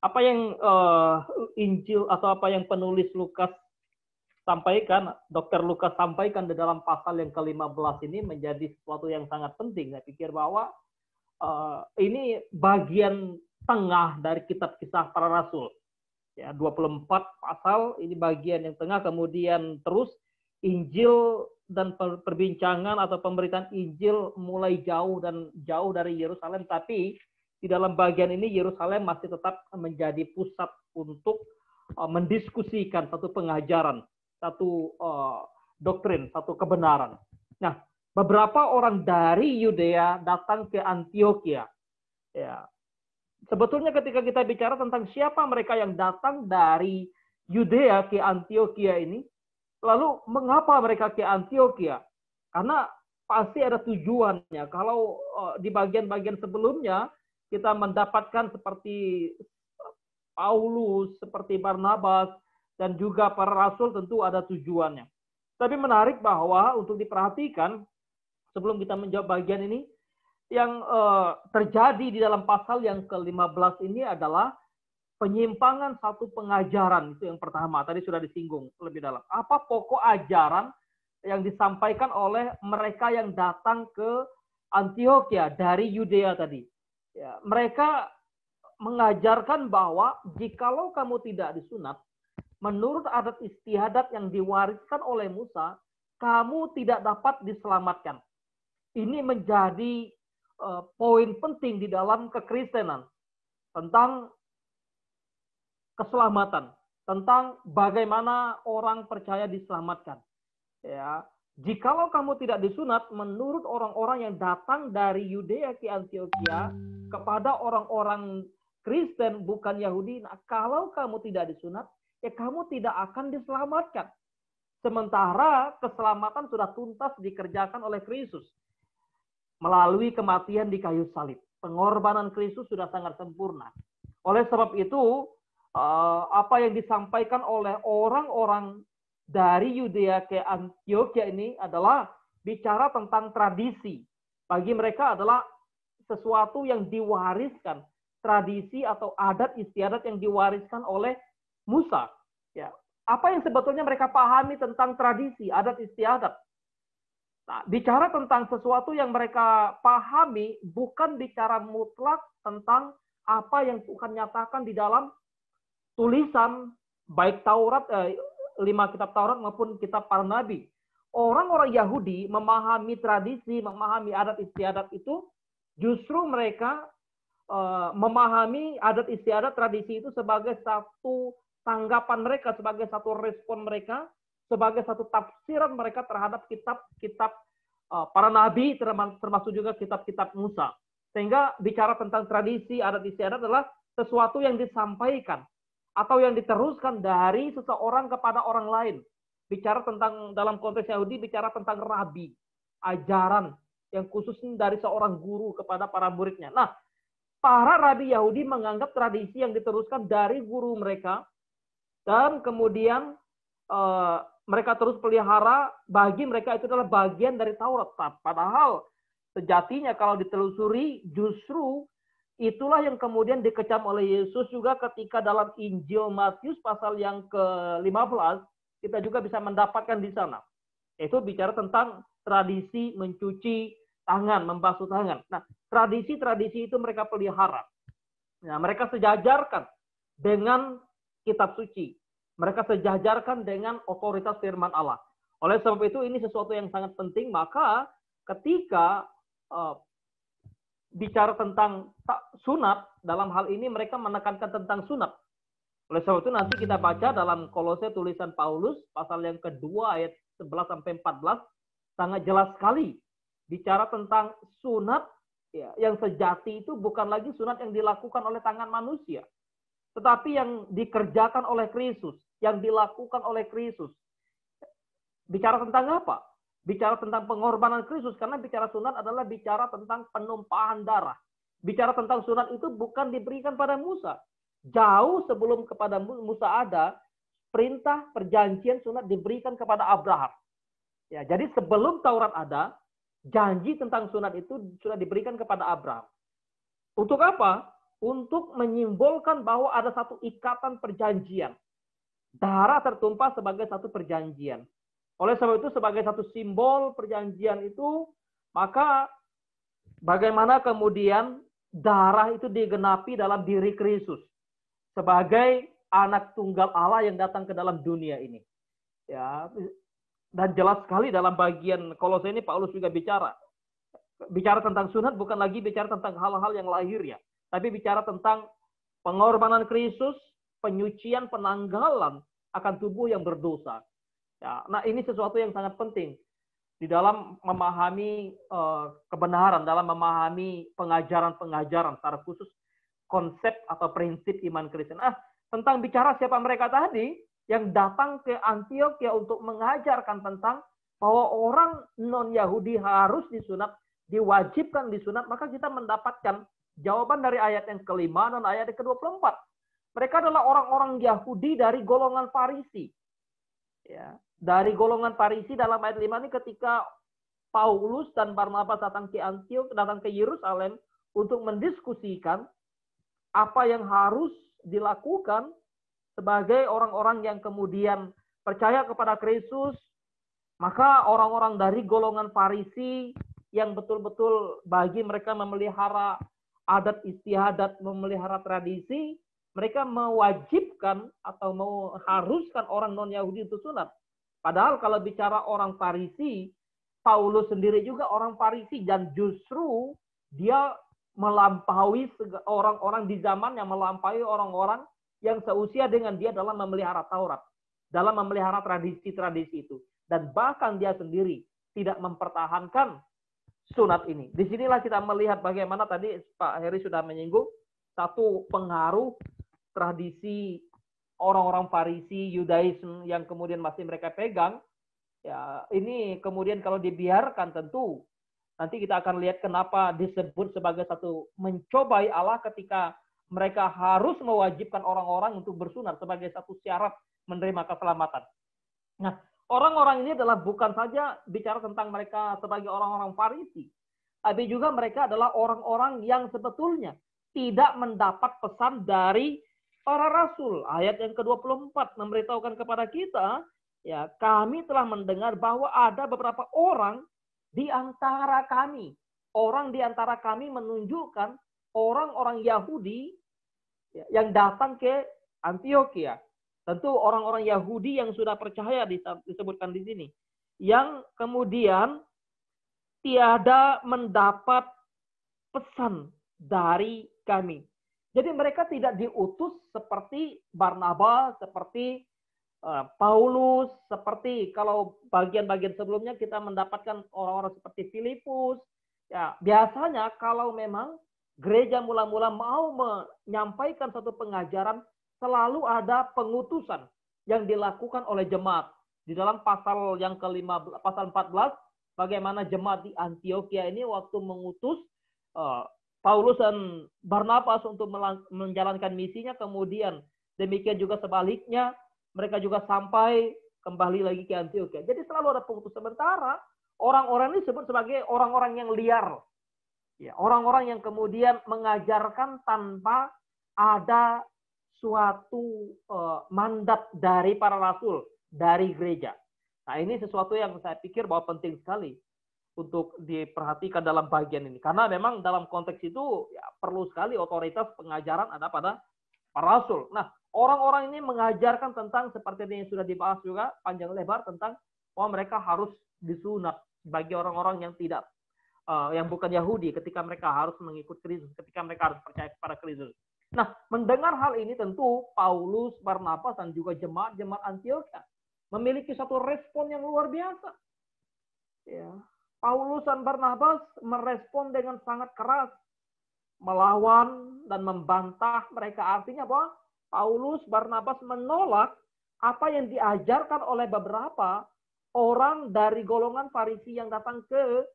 Apa yang Injil atau apa yang penulis Lukas sampaikan, Dr. Lukas sampaikan di dalam pasal yang ke-15 ini menjadi sesuatu yang sangat penting. Saya pikir bahwa ini bagian tengah dari kitab Kisah Para Rasul. Ya, 24 pasal ini bagian yang tengah, kemudian terus Injil dan perbincangan atau pemberitaan Injil mulai jauh dari Yerusalem, tapi di dalam bagian ini Yerusalem masih tetap menjadi pusat untuk mendiskusikan satu pengajaran, satu doktrin, satu kebenaran. Nah, beberapa orang dari Yudea datang ke Antioquia. Ya, sebetulnya ketika kita bicara tentang siapa mereka yang datang dari Yudea ke Antioquia ini, lalu mengapa mereka ke Antioquia? Karena pasti ada tujuannya. Kalau di bagian-bagian sebelumnya kita mendapatkan seperti Paulus, seperti Barnabas, dan juga para rasul tentu ada tujuannya. Tapi menarik bahwa untuk diperhatikan, sebelum kita menjawab bagian ini, yang terjadi di dalam pasal yang ke-15 ini adalah penyimpangan satu pengajaran. Itu yang pertama, tadi sudah disinggung lebih dalam. Apa pokok ajaran yang disampaikan oleh mereka yang datang ke Antioquia dari Yudea tadi? Ya, mereka mengajarkan bahwa jikalau kamu tidak disunat, menurut adat istiadat yang diwariskan oleh Musa, kamu tidak dapat diselamatkan. Ini menjadi poin penting di dalam kekristenan tentang keselamatan, tentang bagaimana orang percaya diselamatkan. Ya, jikalau kamu tidak disunat, menurut orang-orang yang datang dari Yudea ke Antioquia kepada orang-orang Kristen bukan Yahudi, nah, kalau kamu tidak disunat, ya kamu tidak akan diselamatkan. Sementara keselamatan sudah tuntas dikerjakan oleh Kristus melalui kematian di kayu salib. Pengorbanan Kristus sudah sangat sempurna. Oleh sebab itu, apa yang disampaikan oleh orang-orang dari Yudea ke Antioquia ini adalah bicara tentang tradisi. Bagi mereka adalah sesuatu yang diwariskan, tradisi atau adat istiadat yang diwariskan oleh Musa. Ya, apa yang sebetulnya mereka pahami tentang tradisi, adat istiadat? Nah, bicara tentang sesuatu yang mereka pahami bukan bicara mutlak tentang apa yang Tuhan nyatakan di dalam tulisan baik Taurat, 5 kitab Taurat maupun kitab para nabi. Orang-orang Yahudi memahami tradisi, memahami adat istiadat itu, justru mereka memahami adat istiadat tradisi itu sebagai satu tanggapan mereka, sebagai satu respon mereka, sebagai satu tafsiran mereka terhadap kitab-kitab para nabi, termasuk juga kitab-kitab Musa. Sehingga bicara tentang tradisi, adat istiadat adalah sesuatu yang disampaikan atau yang diteruskan dari seseorang kepada orang lain. Bicara tentang, dalam konteks Yahudi, bicara tentang rabi, ajaran yang khususnya dari seorang guru kepada para muridnya. Nah, para rabi Yahudi menganggap tradisi yang diteruskan dari guru mereka dan kemudian mereka terus pelihara, bagi mereka itu adalah bagian dari Taurat. Padahal sejatinya kalau ditelusuri, justru itulah yang kemudian dikecam oleh Yesus juga ketika dalam Injil Matius pasal yang ke-15, kita juga bisa mendapatkan di sana. Itu bicara tentang tradisi mencuci tangan, membasuh tangan. Nah, tradisi-tradisi itu mereka pelihara. Nah, mereka sejajarkan dengan kitab suci. Mereka sejajarkan dengan otoritas firman Allah. Oleh sebab itu ini sesuatu yang sangat penting. Maka ketika bicara tentang sunat, dalam hal ini mereka menekankan tentang sunat. Oleh sebab itu nanti kita baca dalam Kolose tulisan Paulus pasal yang kedua ayat 11 sampai 14 sangat jelas sekali bicara tentang sunat ya, yang sejati itu bukan lagi sunat yang dilakukan oleh tangan manusia, tetapi yang dikerjakan oleh Kristus, yang dilakukan oleh Kristus. Bicara tentang apa? Bicara tentang pengorbanan Kristus, karena bicara sunat adalah bicara tentang penumpahan darah. Bicara tentang sunat itu bukan diberikan pada Musa. Jauh sebelum kepada Musa ada, perintah perjanjian sunat diberikan kepada Abraham. Ya, jadi sebelum Taurat ada, janji tentang sunat itu sudah diberikan kepada Abraham. Untuk apa? untuk menyimbolkan bahwa ada satu ikatan perjanjian. Darah tertumpah sebagai satu perjanjian. Oleh sebab itu, sebagai satu simbol perjanjian itu, maka bagaimana kemudian darah itu digenapi dalam diri Kristus sebagai anak tunggal Allah yang datang ke dalam dunia ini. Ya, dan jelas sekali dalam bagian Kolose ini Paulus juga bicara tentang sunat, bukan lagi bicara tentang hal-hal yang lahir ya, tapi bicara tentang pengorbanan Kristus, penyucian, penanggalan akan tubuh yang berdosa. Ya, nah ini sesuatu yang sangat penting di dalam memahami kebenaran, dalam memahami pengajaran-pengajaran, secara khusus konsep atau prinsip iman Kristen. Tentang bicara siapa mereka tadi yang datang ke Antiokhia untuk mengajarkan tentang bahwa orang non-Yahudi harus disunat, diwajibkan disunat, maka kita mendapatkan jawaban dari ayat yang ke-5 dan ayat yang ke-24. Mereka adalah orang-orang Yahudi dari golongan Farisi. Ya, dari golongan Farisi dalam ayat 5 ini ketika Paulus dan Barnabas datang ke Antiokhia, datang ke Yerusalem untuk mendiskusikan apa yang harus dilakukan sebagai orang-orang yang kemudian percaya kepada Kristus, maka orang-orang dari golongan Farisi yang betul-betul bagi mereka memelihara adat istiadat, memelihara tradisi, mereka mewajibkan atau mengharuskan orang non-Yahudi untuk sunat. Padahal kalau bicara orang Farisi, Paulus sendiri juga orang Farisi, dan justru dia melampaui orang-orang di zaman yang melampaui orang-orang yang seusia dengan dia dalam memelihara Taurat, dalam memelihara tradisi-tradisi itu. Dan bahkan dia sendiri tidak mempertahankan sunat ini. Disinilah kita melihat bagaimana tadi Pak Heri sudah menyinggung satu pengaruh tradisi orang-orang Farisi, Yudaisme yang kemudian masih mereka pegang. Ya, ini kemudian kalau dibiarkan tentu nanti kita akan lihat kenapa disebut sebagai satu mencobai Allah ketika mereka harus mewajibkan orang-orang untuk bersunat sebagai satu syarat menerima keselamatan. Nah, orang-orang ini adalah bukan saja bicara tentang mereka sebagai orang-orang Farisi, tapi juga mereka adalah orang-orang yang sebetulnya tidak mendapat pesan dari para rasul. Ayat yang ke-24 memberitahukan kepada kita, ya, kami telah mendengar bahwa ada beberapa orang di antara kami. Orang di antara kami menunjukkan orang-orang Yahudi yang datang ke Antiokhia. Tentu orang-orang Yahudi yang sudah percaya disebutkan di sini. Yang kemudian tiada mendapat pesan dari kami. Jadi mereka tidak diutus seperti Barnabas, seperti Paulus, seperti kalau bagian-bagian sebelumnya kita mendapatkan orang-orang seperti Filipus. Ya, biasanya kalau memang gereja mula-mula mau menyampaikan satu pengajaran, selalu ada pengutusan yang dilakukan oleh jemaat. Di dalam pasal yang ke-15, pasal 14, bagaimana jemaat di Antiokhia ini waktu mengutus Paulus dan Barnabas untuk menjalankan misinya, kemudian demikian juga sebaliknya, mereka juga sampai kembali lagi ke Antiokhia. Jadi selalu ada pengutus. Sementara orang-orang ini disebut sebagai orang-orang yang liar. Ya, orang-orang yang kemudian mengajarkan tanpa ada suatu mandat dari para rasul, dari gereja. Nah, ini sesuatu yang saya pikir bahwa penting sekali untuk diperhatikan dalam bagian ini. Karena memang dalam konteks itu ya, perlu sekali otoritas pengajaran ada pada para rasul. Nah, orang-orang ini mengajarkan tentang seperti yang sudah dibahas juga panjang lebar tentang bahwa mereka harus disunat bagi orang-orang yang tidak yang bukan Yahudi ketika mereka harus mengikut Kristus, ketika mereka harus percaya kepada Kristus. Nah, mendengar hal ini tentu Paulus, Barnabas dan juga jemaat-jemaat Antiokhia memiliki satu respon yang luar biasa. Ya. Paulus dan Barnabas merespon dengan sangat keras, melawan dan membantah mereka. Artinya bahwa Paulus, Barnabas menolak apa yang diajarkan oleh beberapa orang dari golongan Farisi yang datang ke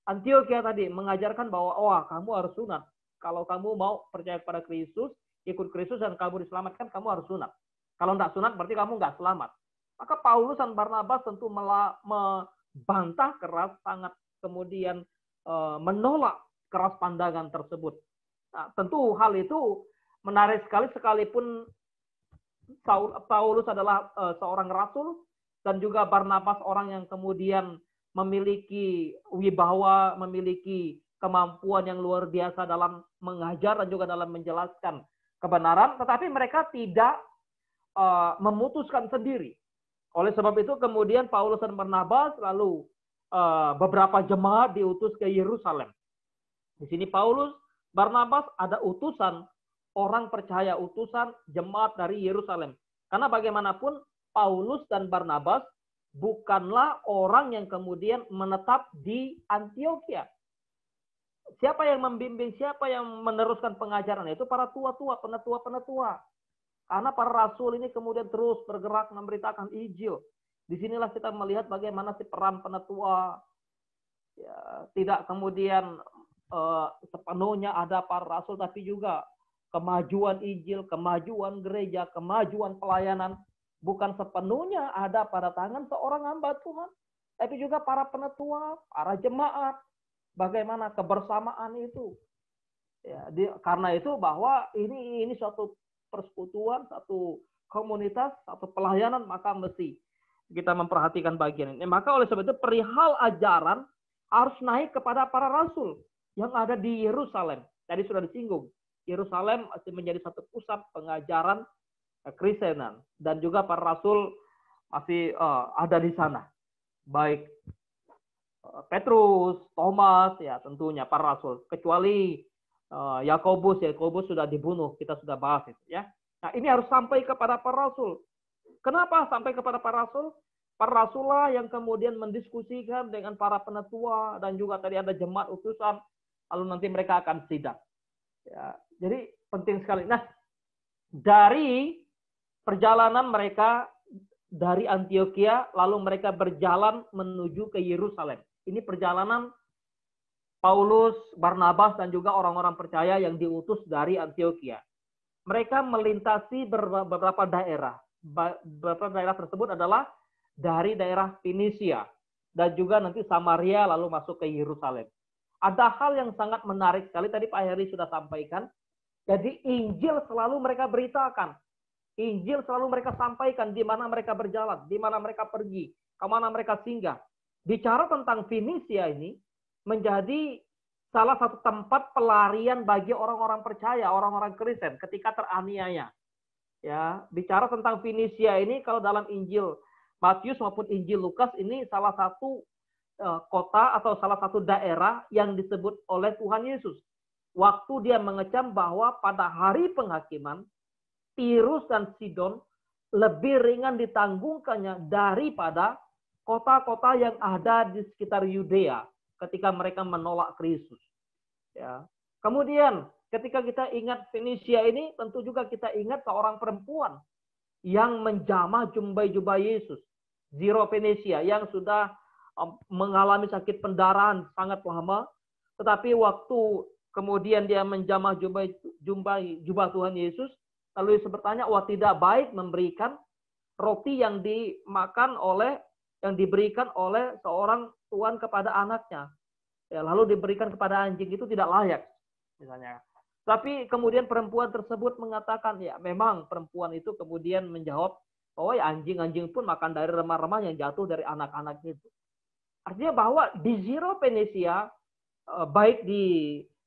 Antiokhia tadi, mengajarkan bahwa kamu harus sunat. Kalau kamu mau percaya kepada Kristus, ikut Kristus dan kamu diselamatkan, kamu harus sunat. Kalau tidak sunat berarti kamu nggak selamat. Maka Paulus dan Barnabas tentu membantah keras, sangat kemudian menolak keras pandangan tersebut. Nah, tentu hal itu menarik sekali sekalipun Paulus adalah seorang rasul dan juga Barnabas orang yang kemudian memiliki wibawa, memiliki kemampuan yang luar biasa dalam mengajar dan juga dalam menjelaskan kebenaran, tetapi mereka tidak memutuskan sendiri. Oleh sebab itu kemudian Paulus dan Barnabas lalu beberapa jemaat diutus ke Yerusalem. Di sini Paulus, Barnabas ada utusan orang percaya, utusan jemaat dari Yerusalem. Karena bagaimanapun Paulus dan Barnabas bukanlah orang yang kemudian menetap di Antioquia. Siapa yang membimbing, siapa yang meneruskan pengajaran itu para tua-tua, penetua-penetua. Karena para rasul ini kemudian terus bergerak memberitakan Injil. Disinilah kita melihat bagaimana si peran penetua, ya, tidak kemudian sepenuhnya ada para rasul, tapi juga kemajuan Injil, kemajuan gereja, kemajuan pelayanan bukan sepenuhnya ada pada tangan seorang hamba Tuhan, tapi juga para penetua, para jemaat, bagaimana kebersamaan itu. Ya, karena itu bahwa ini suatu persekutuan, satu komunitas, satu pelayanan, maka mesti kita memperhatikan bagian ini. Maka oleh sebab itu perihal ajaran harus naik kepada para rasul yang ada di Yerusalem. Tadi sudah disinggung, Yerusalem masih menjadi satu pusat pengajaran Kristenan dan juga para rasul masih ada di sana. Baik Petrus, Thomas, ya tentunya para rasul, kecuali Yakobus sudah dibunuh, kita sudah bahas itu ya. Nah, ini harus sampai kepada para rasul. Kenapa sampai kepada para rasul? Para rasul lah yang kemudian mendiskusikan dengan para penetua dan juga tadi ada jemaat utusan, lalu nanti mereka akan sidang. Ya, jadi penting sekali. Nah, dari perjalanan mereka dari Antioquia, lalu mereka berjalan menuju ke Yerusalem. Ini perjalanan Paulus, Barnabas, dan juga orang-orang percaya yang diutus dari Antioquia. Mereka melintasi beberapa daerah. Beberapa daerah tersebut adalah dari daerah Finisia dan juga nanti Samaria lalu masuk ke Yerusalem. Ada hal yang sangat menarik sekali tadi Pak Heri sudah sampaikan. Jadi Injil selalu mereka beritakan. Injil selalu mereka sampaikan di mana mereka berjalan, di mana mereka pergi, ke mana mereka singgah. Bicara tentang Finisia ini menjadi salah satu tempat pelarian bagi orang-orang percaya, orang-orang Kristen ketika teraniaya. Ya, bicara tentang Finisia ini kalau dalam Injil Matius maupun Injil Lukas ini salah satu kota atau salah satu daerah yang disebut oleh Tuhan Yesus. Waktu dia mengecam bahwa pada hari penghakiman Tirus dan Sidon lebih ringan ditanggungkannya daripada kota-kota yang ada di sekitar Yudea ketika mereka menolak Kristus. Ya. Kemudian ketika kita ingat Fenisia ini, tentu juga kita ingat seorang perempuan yang menjamah jubah Yesus, Zero-Fenisia, yang sudah mengalami sakit pendarahan sangat lama, tetapi waktu kemudian dia menjamah jubah Tuhan Yesus, lalu Yesus bertanya, wah tidak baik memberikan roti yang diberikan oleh seorang tuan kepada anaknya. Ya, lalu diberikan kepada anjing, itu tidak layak. Misalnya. Tapi kemudian perempuan tersebut mengatakan, ya memang perempuan itu kemudian menjawab, oh ya anjing-anjing pun makan dari remah-remah yang jatuh dari anak-anak itu. Artinya bahwa di Zero-Fenisia, baik di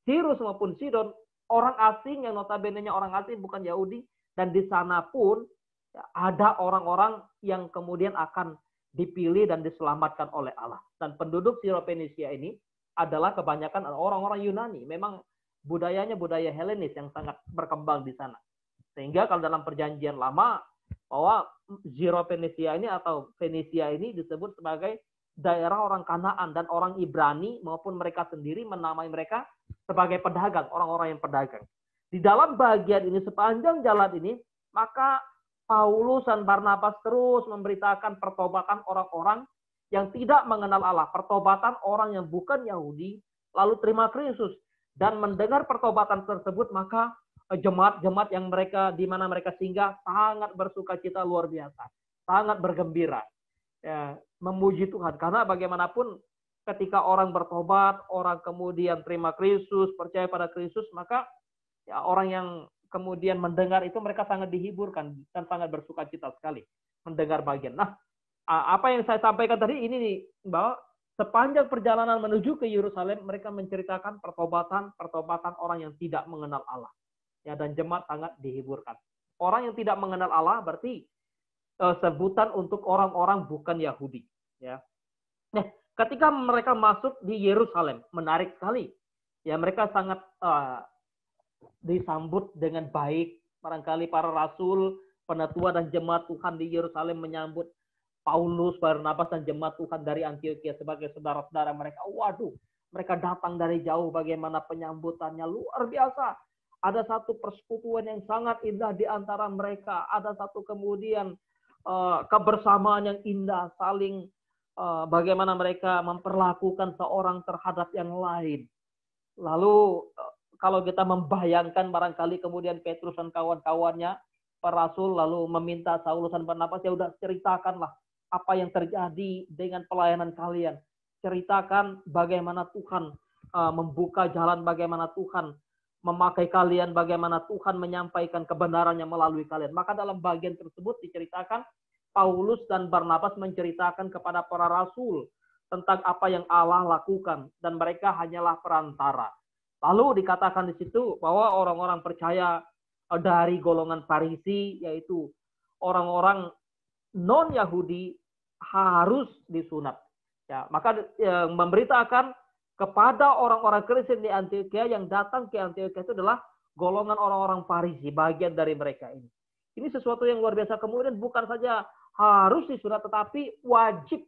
Tirus maupun Sidon, orang asing yang notabene-nya orang asing bukan Yahudi, dan di sana pun ada orang-orang yang kemudian akan dipilih dan diselamatkan oleh Allah. Dan penduduk Zero-Fenisia ini adalah kebanyakan orang-orang Yunani. Memang budayanya budaya Helenis yang sangat berkembang di sana. Sehingga kalau dalam perjanjian lama, bahwa Zero-Fenisia ini atau Fenisia ini disebut sebagai daerah orang Kanaan dan orang Ibrani maupun mereka sendiri menamai mereka sebagai pedagang, orang-orang yang pedagang. Di dalam bagian ini, sepanjang jalan ini, maka Paulus dan Barnabas terus memberitakan pertobatan orang-orang yang tidak mengenal Allah, pertobatan orang yang bukan Yahudi, lalu terima Kristus. Dan mendengar pertobatan tersebut, maka jemaat-jemaat yang di mana mereka singgah sangat bersuka cita luar biasa, sangat bergembira, ya, memuji Tuhan. Karena bagaimanapun ketika orang bertobat, orang kemudian terima Kristus, percaya pada Kristus, maka Ya, orang yang kemudian mendengar itu mereka sangat dihiburkan dan sangat bersukacita sekali mendengar bagian. Nah, apa yang saya sampaikan tadi ini nih, bahwa sepanjang perjalanan menuju ke Yerusalem mereka menceritakan pertobatan orang yang tidak mengenal Allah. Ya, dan jemaat sangat dihiburkan. Orang yang tidak mengenal Allah berarti sebutan untuk orang-orang bukan Yahudi. Ya. Nah, ketika mereka masuk di Yerusalem, menarik sekali. Ya, mereka sangat disambut dengan baik. Barangkali para rasul, penatua dan jemaat Tuhan di Yerusalem menyambut Paulus, Barnabas dan jemaat Tuhan dari Antioquia sebagai saudara-saudara mereka. Waduh, mereka datang dari jauh, bagaimana penyambutannya luar biasa. Ada satu persekutuan yang sangat indah di antara mereka. Ada satu kemudian kebersamaan yang indah, saling bagaimana mereka memperlakukan seorang terhadap yang lain. Lalu kalau kita membayangkan barangkali kemudian Petrus dan kawan-kawannya, para rasul lalu meminta Saulus dan Barnabas, ya udah ceritakanlah apa yang terjadi dengan pelayanan kalian. Ceritakan bagaimana Tuhan membuka jalan, bagaimana Tuhan memakai kalian, bagaimana Tuhan menyampaikan kebenarannya melalui kalian. Maka dalam bagian tersebut diceritakan, Paulus dan Barnabas menceritakan kepada para rasul tentang apa yang Allah lakukan, dan mereka hanyalah perantara. Lalu dikatakan di situ bahwa orang-orang percaya dari golongan Farisi, yaitu orang-orang non-Yahudi, harus disunat. Ya, maka memberitakan kepada orang-orang Kristen di Antioquia yang datang ke Antioquia itu adalah golongan orang-orang Farisi, bagian dari mereka ini. Ini sesuatu yang luar biasa. Kemudian bukan saja harus disunat, tetapi wajib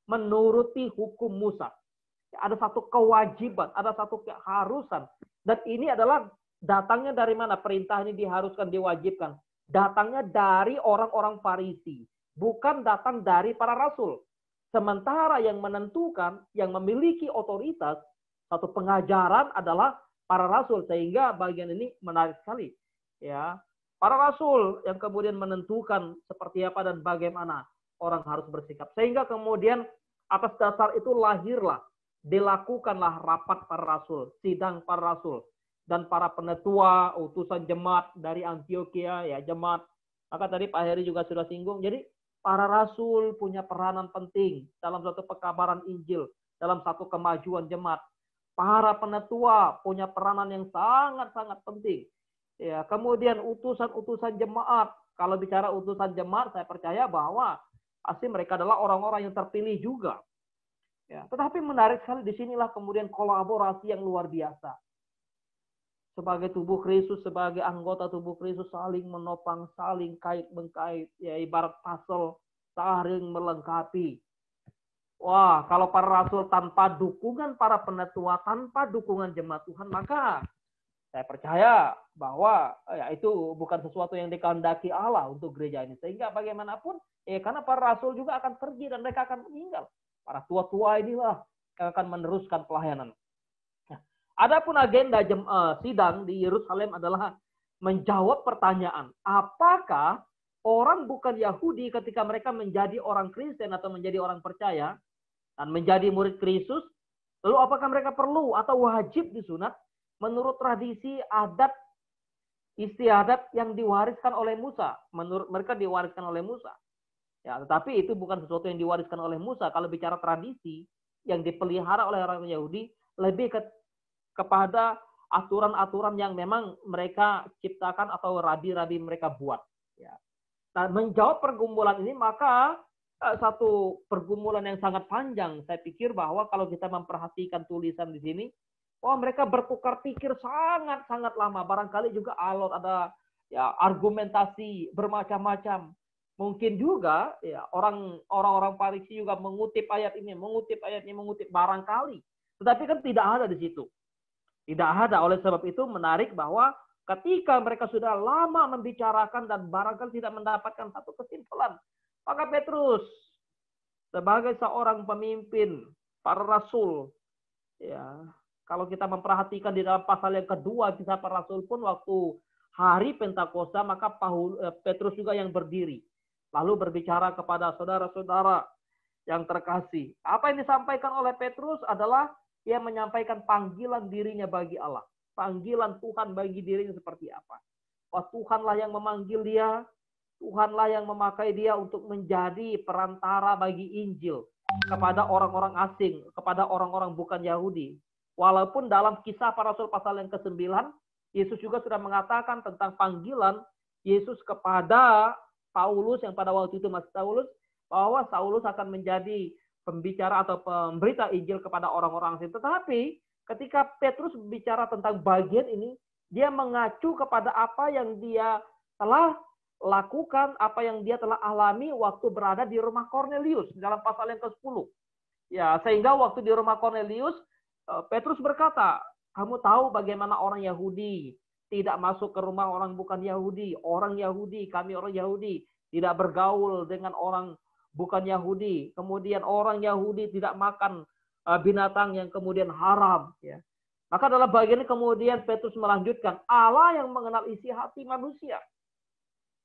menuruti hukum Musa. Ada satu kewajiban, ada satu keharusan. Dan ini adalah datangnya dari mana? Perintah ini diharuskan, diwajibkan. Datangnya dari orang-orang Farisi. Bukan datang dari para rasul. Sementara yang menentukan, yang memiliki otoritas, satu pengajaran adalah para rasul. Sehingga bagian ini menarik sekali. Ya, para rasul yang kemudian menentukan seperti apa dan bagaimana orang harus bersikap. Sehingga kemudian atas dasar itu lahirlah, dilakukanlah rapat para rasul, sidang para rasul, dan para penetua, utusan jemaat dari Antioquia, ya jemaat. Maka tadi Pak Heri juga sudah singgung. Jadi para rasul punya peranan penting dalam satu pekabaran Injil, dalam satu kemajuan jemaat. Para penetua punya peranan yang sangat-sangat penting. Ya, kemudian utusan-utusan jemaat. Kalau bicara utusan jemaat, saya percaya bahwa pasti mereka adalah orang-orang yang terpilih juga. Ya, tetapi menarik sekali disinilah kemudian kolaborasi yang luar biasa. Sebagai tubuh Kristus, sebagai anggota tubuh Kristus, saling menopang, saling kait-mengkait, ya ibarat puzzle, saling melengkapi. Wah, kalau para rasul tanpa dukungan para penetua, tanpa dukungan jemaat Tuhan, maka saya percaya bahwa ya itu bukan sesuatu yang dikehendaki Allah untuk gereja ini. Sehingga bagaimanapun, karena para rasul juga akan pergi dan mereka akan meninggal. Para tua-tua inilah yang akan meneruskan pelayanan. Adapun agenda sidang di Yerusalem adalah menjawab pertanyaan, apakah orang bukan Yahudi ketika mereka menjadi orang Kristen atau menjadi orang percaya dan menjadi murid Kristus, lalu apakah mereka perlu atau wajib disunat menurut tradisi adat istiadat yang diwariskan oleh Musa? Menurut mereka diwariskan oleh Musa. Ya, tetapi itu bukan sesuatu yang diwariskan oleh Musa. Kalau bicara tradisi yang dipelihara oleh orang Yahudi, lebih kepada aturan-aturan yang memang mereka ciptakan atau rabi-rabi mereka buat. Ya. Nah, menjawab pergumulan ini, maka satu pergumulan yang sangat panjang. Saya pikir bahwa kalau kita memperhatikan tulisan di sini, mereka bertukar pikir sangat-sangat lama. Barangkali juga alot, ada ya argumentasi bermacam-macam. Mungkin juga ya orang-orang Farisi juga mengutip ayat ini, mengutip barangkali. Tetapi kan tidak ada di situ. Tidak ada. Oleh sebab itu menarik bahwa ketika mereka sudah lama membicarakan dan barangkali tidak mendapatkan satu kesimpulan, maka Petrus sebagai seorang pemimpin para rasul, ya kalau kita memperhatikan di dalam pasal yang kedua kisah para rasul pun, waktu hari Pentakosta, maka Petrus juga yang berdiri lalu berbicara kepada saudara-saudara yang terkasih. Apa yang disampaikan oleh Petrus adalah dia menyampaikan panggilan dirinya bagi Allah. panggilan Tuhan bagi dirinya seperti apa. Wah, Tuhanlah yang memanggil dia, Tuhanlah yang memakai dia untuk menjadi perantara bagi Injil kepada orang-orang asing, kepada orang-orang bukan Yahudi. Walaupun dalam Kisah Para Rasul pasal yang ke-9, Yesus juga sudah mengatakan tentang panggilan Yesus kepada Paulus yang pada waktu itu masih Saulus, bahwa Saulus akan menjadi pembicara atau pemberita Injil kepada orang-orang asing. Tetapi ketika Petrus bicara tentang bagian ini, dia mengacu kepada apa yang dia telah lakukan, apa yang dia telah alami waktu berada di rumah Kornelius dalam pasal yang ke-10. Ya, sehingga waktu di rumah Kornelius, Petrus berkata, kamu tahu bagaimana orang Yahudi tidak masuk ke rumah orang bukan Yahudi. Orang Yahudi, kami orang Yahudi, tidak bergaul dengan orang bukan Yahudi. Kemudian orang Yahudi tidak makan binatang yang kemudian haram. Ya. Maka dalam bagian ini kemudian Petrus melanjutkan, Allah yang mengenal isi hati manusia.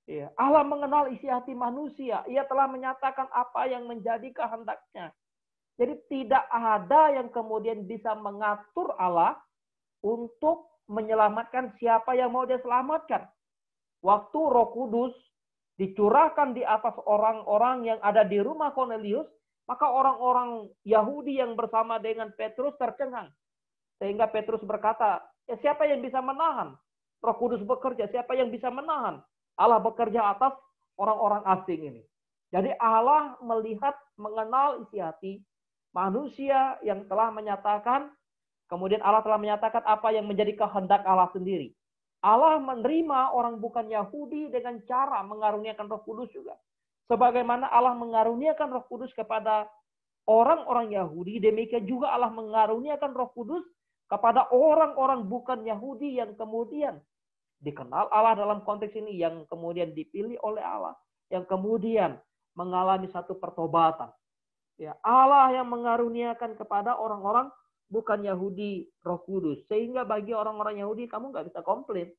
Ya, Allah mengenal isi hati manusia. Ia telah menyatakan apa yang menjadi kehendaknya. Jadi tidak ada yang kemudian bisa mengatur Allah untuk menyelamatkan siapa yang mau dia selamatkan. Waktu Roh Kudus dicurahkan di atas orang-orang yang ada di rumah Kornelius, maka orang-orang Yahudi yang bersama dengan Petrus tercengang. Sehingga Petrus berkata, ya siapa yang bisa menahan? Roh Kudus bekerja, siapa yang bisa menahan? Allah bekerja atas orang-orang asing ini. Jadi Allah melihat, mengenal isi hati manusia yang telah menyatakan, kemudian Allah telah menyatakan apa yang menjadi kehendak Allah sendiri. Allah menerima orang bukan Yahudi dengan cara mengaruniakan Roh Kudus juga. Sebagaimana Allah mengaruniakan Roh Kudus kepada orang-orang Yahudi, demikian juga Allah mengaruniakan Roh Kudus kepada orang-orang bukan Yahudi yang kemudian dikenal Allah dalam konteks ini, yang kemudian dipilih oleh Allah, yang kemudian mengalami satu pertobatan. Ya, Allah yang mengaruniakan kepada orang-orang bukan Yahudi Roh Kudus. Sehingga bagi orang-orang Yahudi, kamu nggak bisa komplain.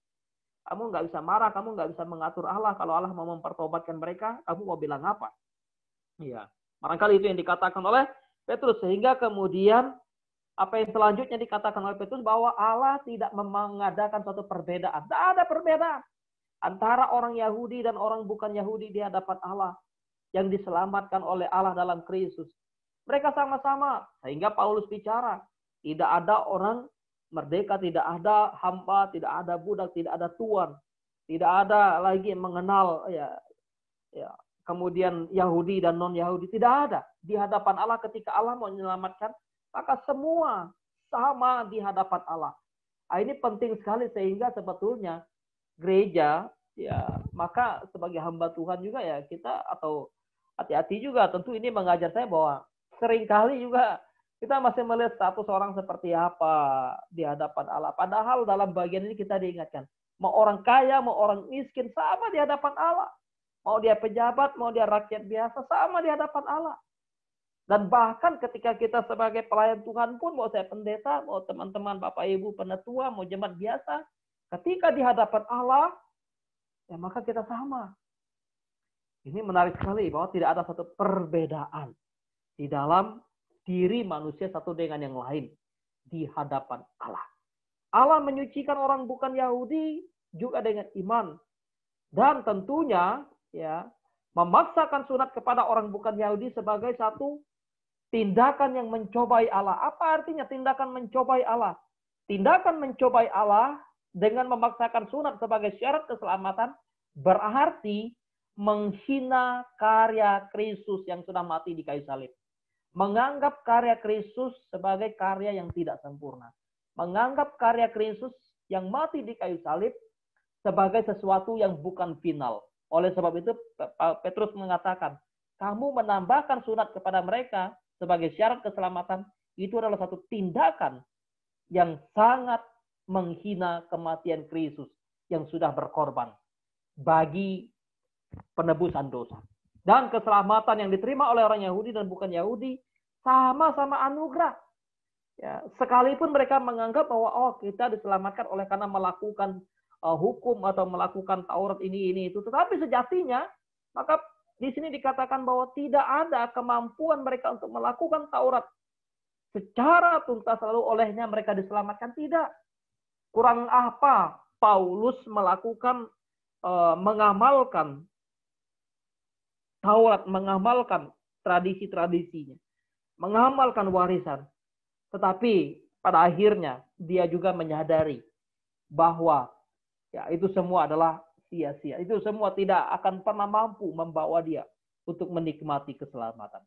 Kamu nggak bisa marah, kamu nggak bisa mengatur Allah. Kalau Allah mau mempertobatkan mereka, kamu mau bilang apa? Ya, barangkali itu yang dikatakan oleh Petrus. Sehingga kemudian apa yang selanjutnya dikatakan oleh Petrus, bahwa Allah tidak mengadakan suatu perbedaan. Tidak ada perbedaan antara orang Yahudi dan orang bukan Yahudi di hadapan Allah yang diselamatkan oleh Allah dalam Kristus. Mereka sama-sama. Sehingga Paulus bicara, tidak ada orang merdeka, tidak ada hamba, tidak ada budak, tidak ada tuan, tidak ada lagi yang mengenal kemudian Yahudi dan non-Yahudi. Tidak ada. Di hadapan Allah ketika Allah mau menyelamatkan, maka semua sama di hadapan Allah. Nah, ini penting sekali, sehingga sebetulnya gereja, ya, maka sebagai hamba Tuhan juga ya kita, atau hati-hati juga, tentu ini mengajar saya bahwa seringkali juga kita masih melihat status orang seperti apa di hadapan Allah. Padahal dalam bagian ini kita diingatkan, mau orang kaya, mau orang miskin, sama di hadapan Allah. Mau dia pejabat, mau dia rakyat biasa, sama di hadapan Allah. Dan bahkan ketika kita sebagai pelayan Tuhan pun, mau saya pendeta, mau teman-teman Bapak Ibu penatua, mau jemaat biasa, ketika di hadapan Allah, ya maka kita sama. Ini menarik sekali bahwa tidak ada satu perbedaan di dalam diri manusia satu dengan yang lain di hadapan Allah. Allah menyucikan orang bukan Yahudi juga dengan iman. Dan tentunya ya memaksakan sunat kepada orang bukan Yahudi sebagai satu tindakan yang mencobai Allah. Apa artinya tindakan mencobai Allah? Tindakan mencobai Allah dengan memaksakan sunat sebagai syarat keselamatan berarti menghina karya Kristus yang sudah mati di kayu salib. Menganggap karya Kristus sebagai karya yang tidak sempurna. Menganggap karya Kristus yang mati di kayu salib sebagai sesuatu yang bukan final. Oleh sebab itu Petrus mengatakan, kamu menambahkan sunat kepada mereka sebagai syarat keselamatan, itu adalah satu tindakan yang sangat menghina kematian Kristus yang sudah berkorban bagi penebusan dosa. Dan keselamatan yang diterima oleh orang Yahudi dan bukan Yahudi sama-sama anugerah. Ya, sekalipun mereka menganggap bahwa kita diselamatkan oleh karena melakukan hukum atau melakukan Taurat ini itu, tetapi sejatinya maka di sini dikatakan bahwa tidak ada kemampuan mereka untuk melakukan Taurat secara tuntas lalu olehnya mereka diselamatkan. Tidak. Kurang apa Paulus melakukan mengamalkan Taurat, mengamalkan tradisi-tradisinya, mengamalkan warisan. Tetapi pada akhirnya dia juga menyadari bahwa ya itu semua adalah sia-sia. Itu semua tidak akan pernah mampu membawa dia untuk menikmati keselamatan.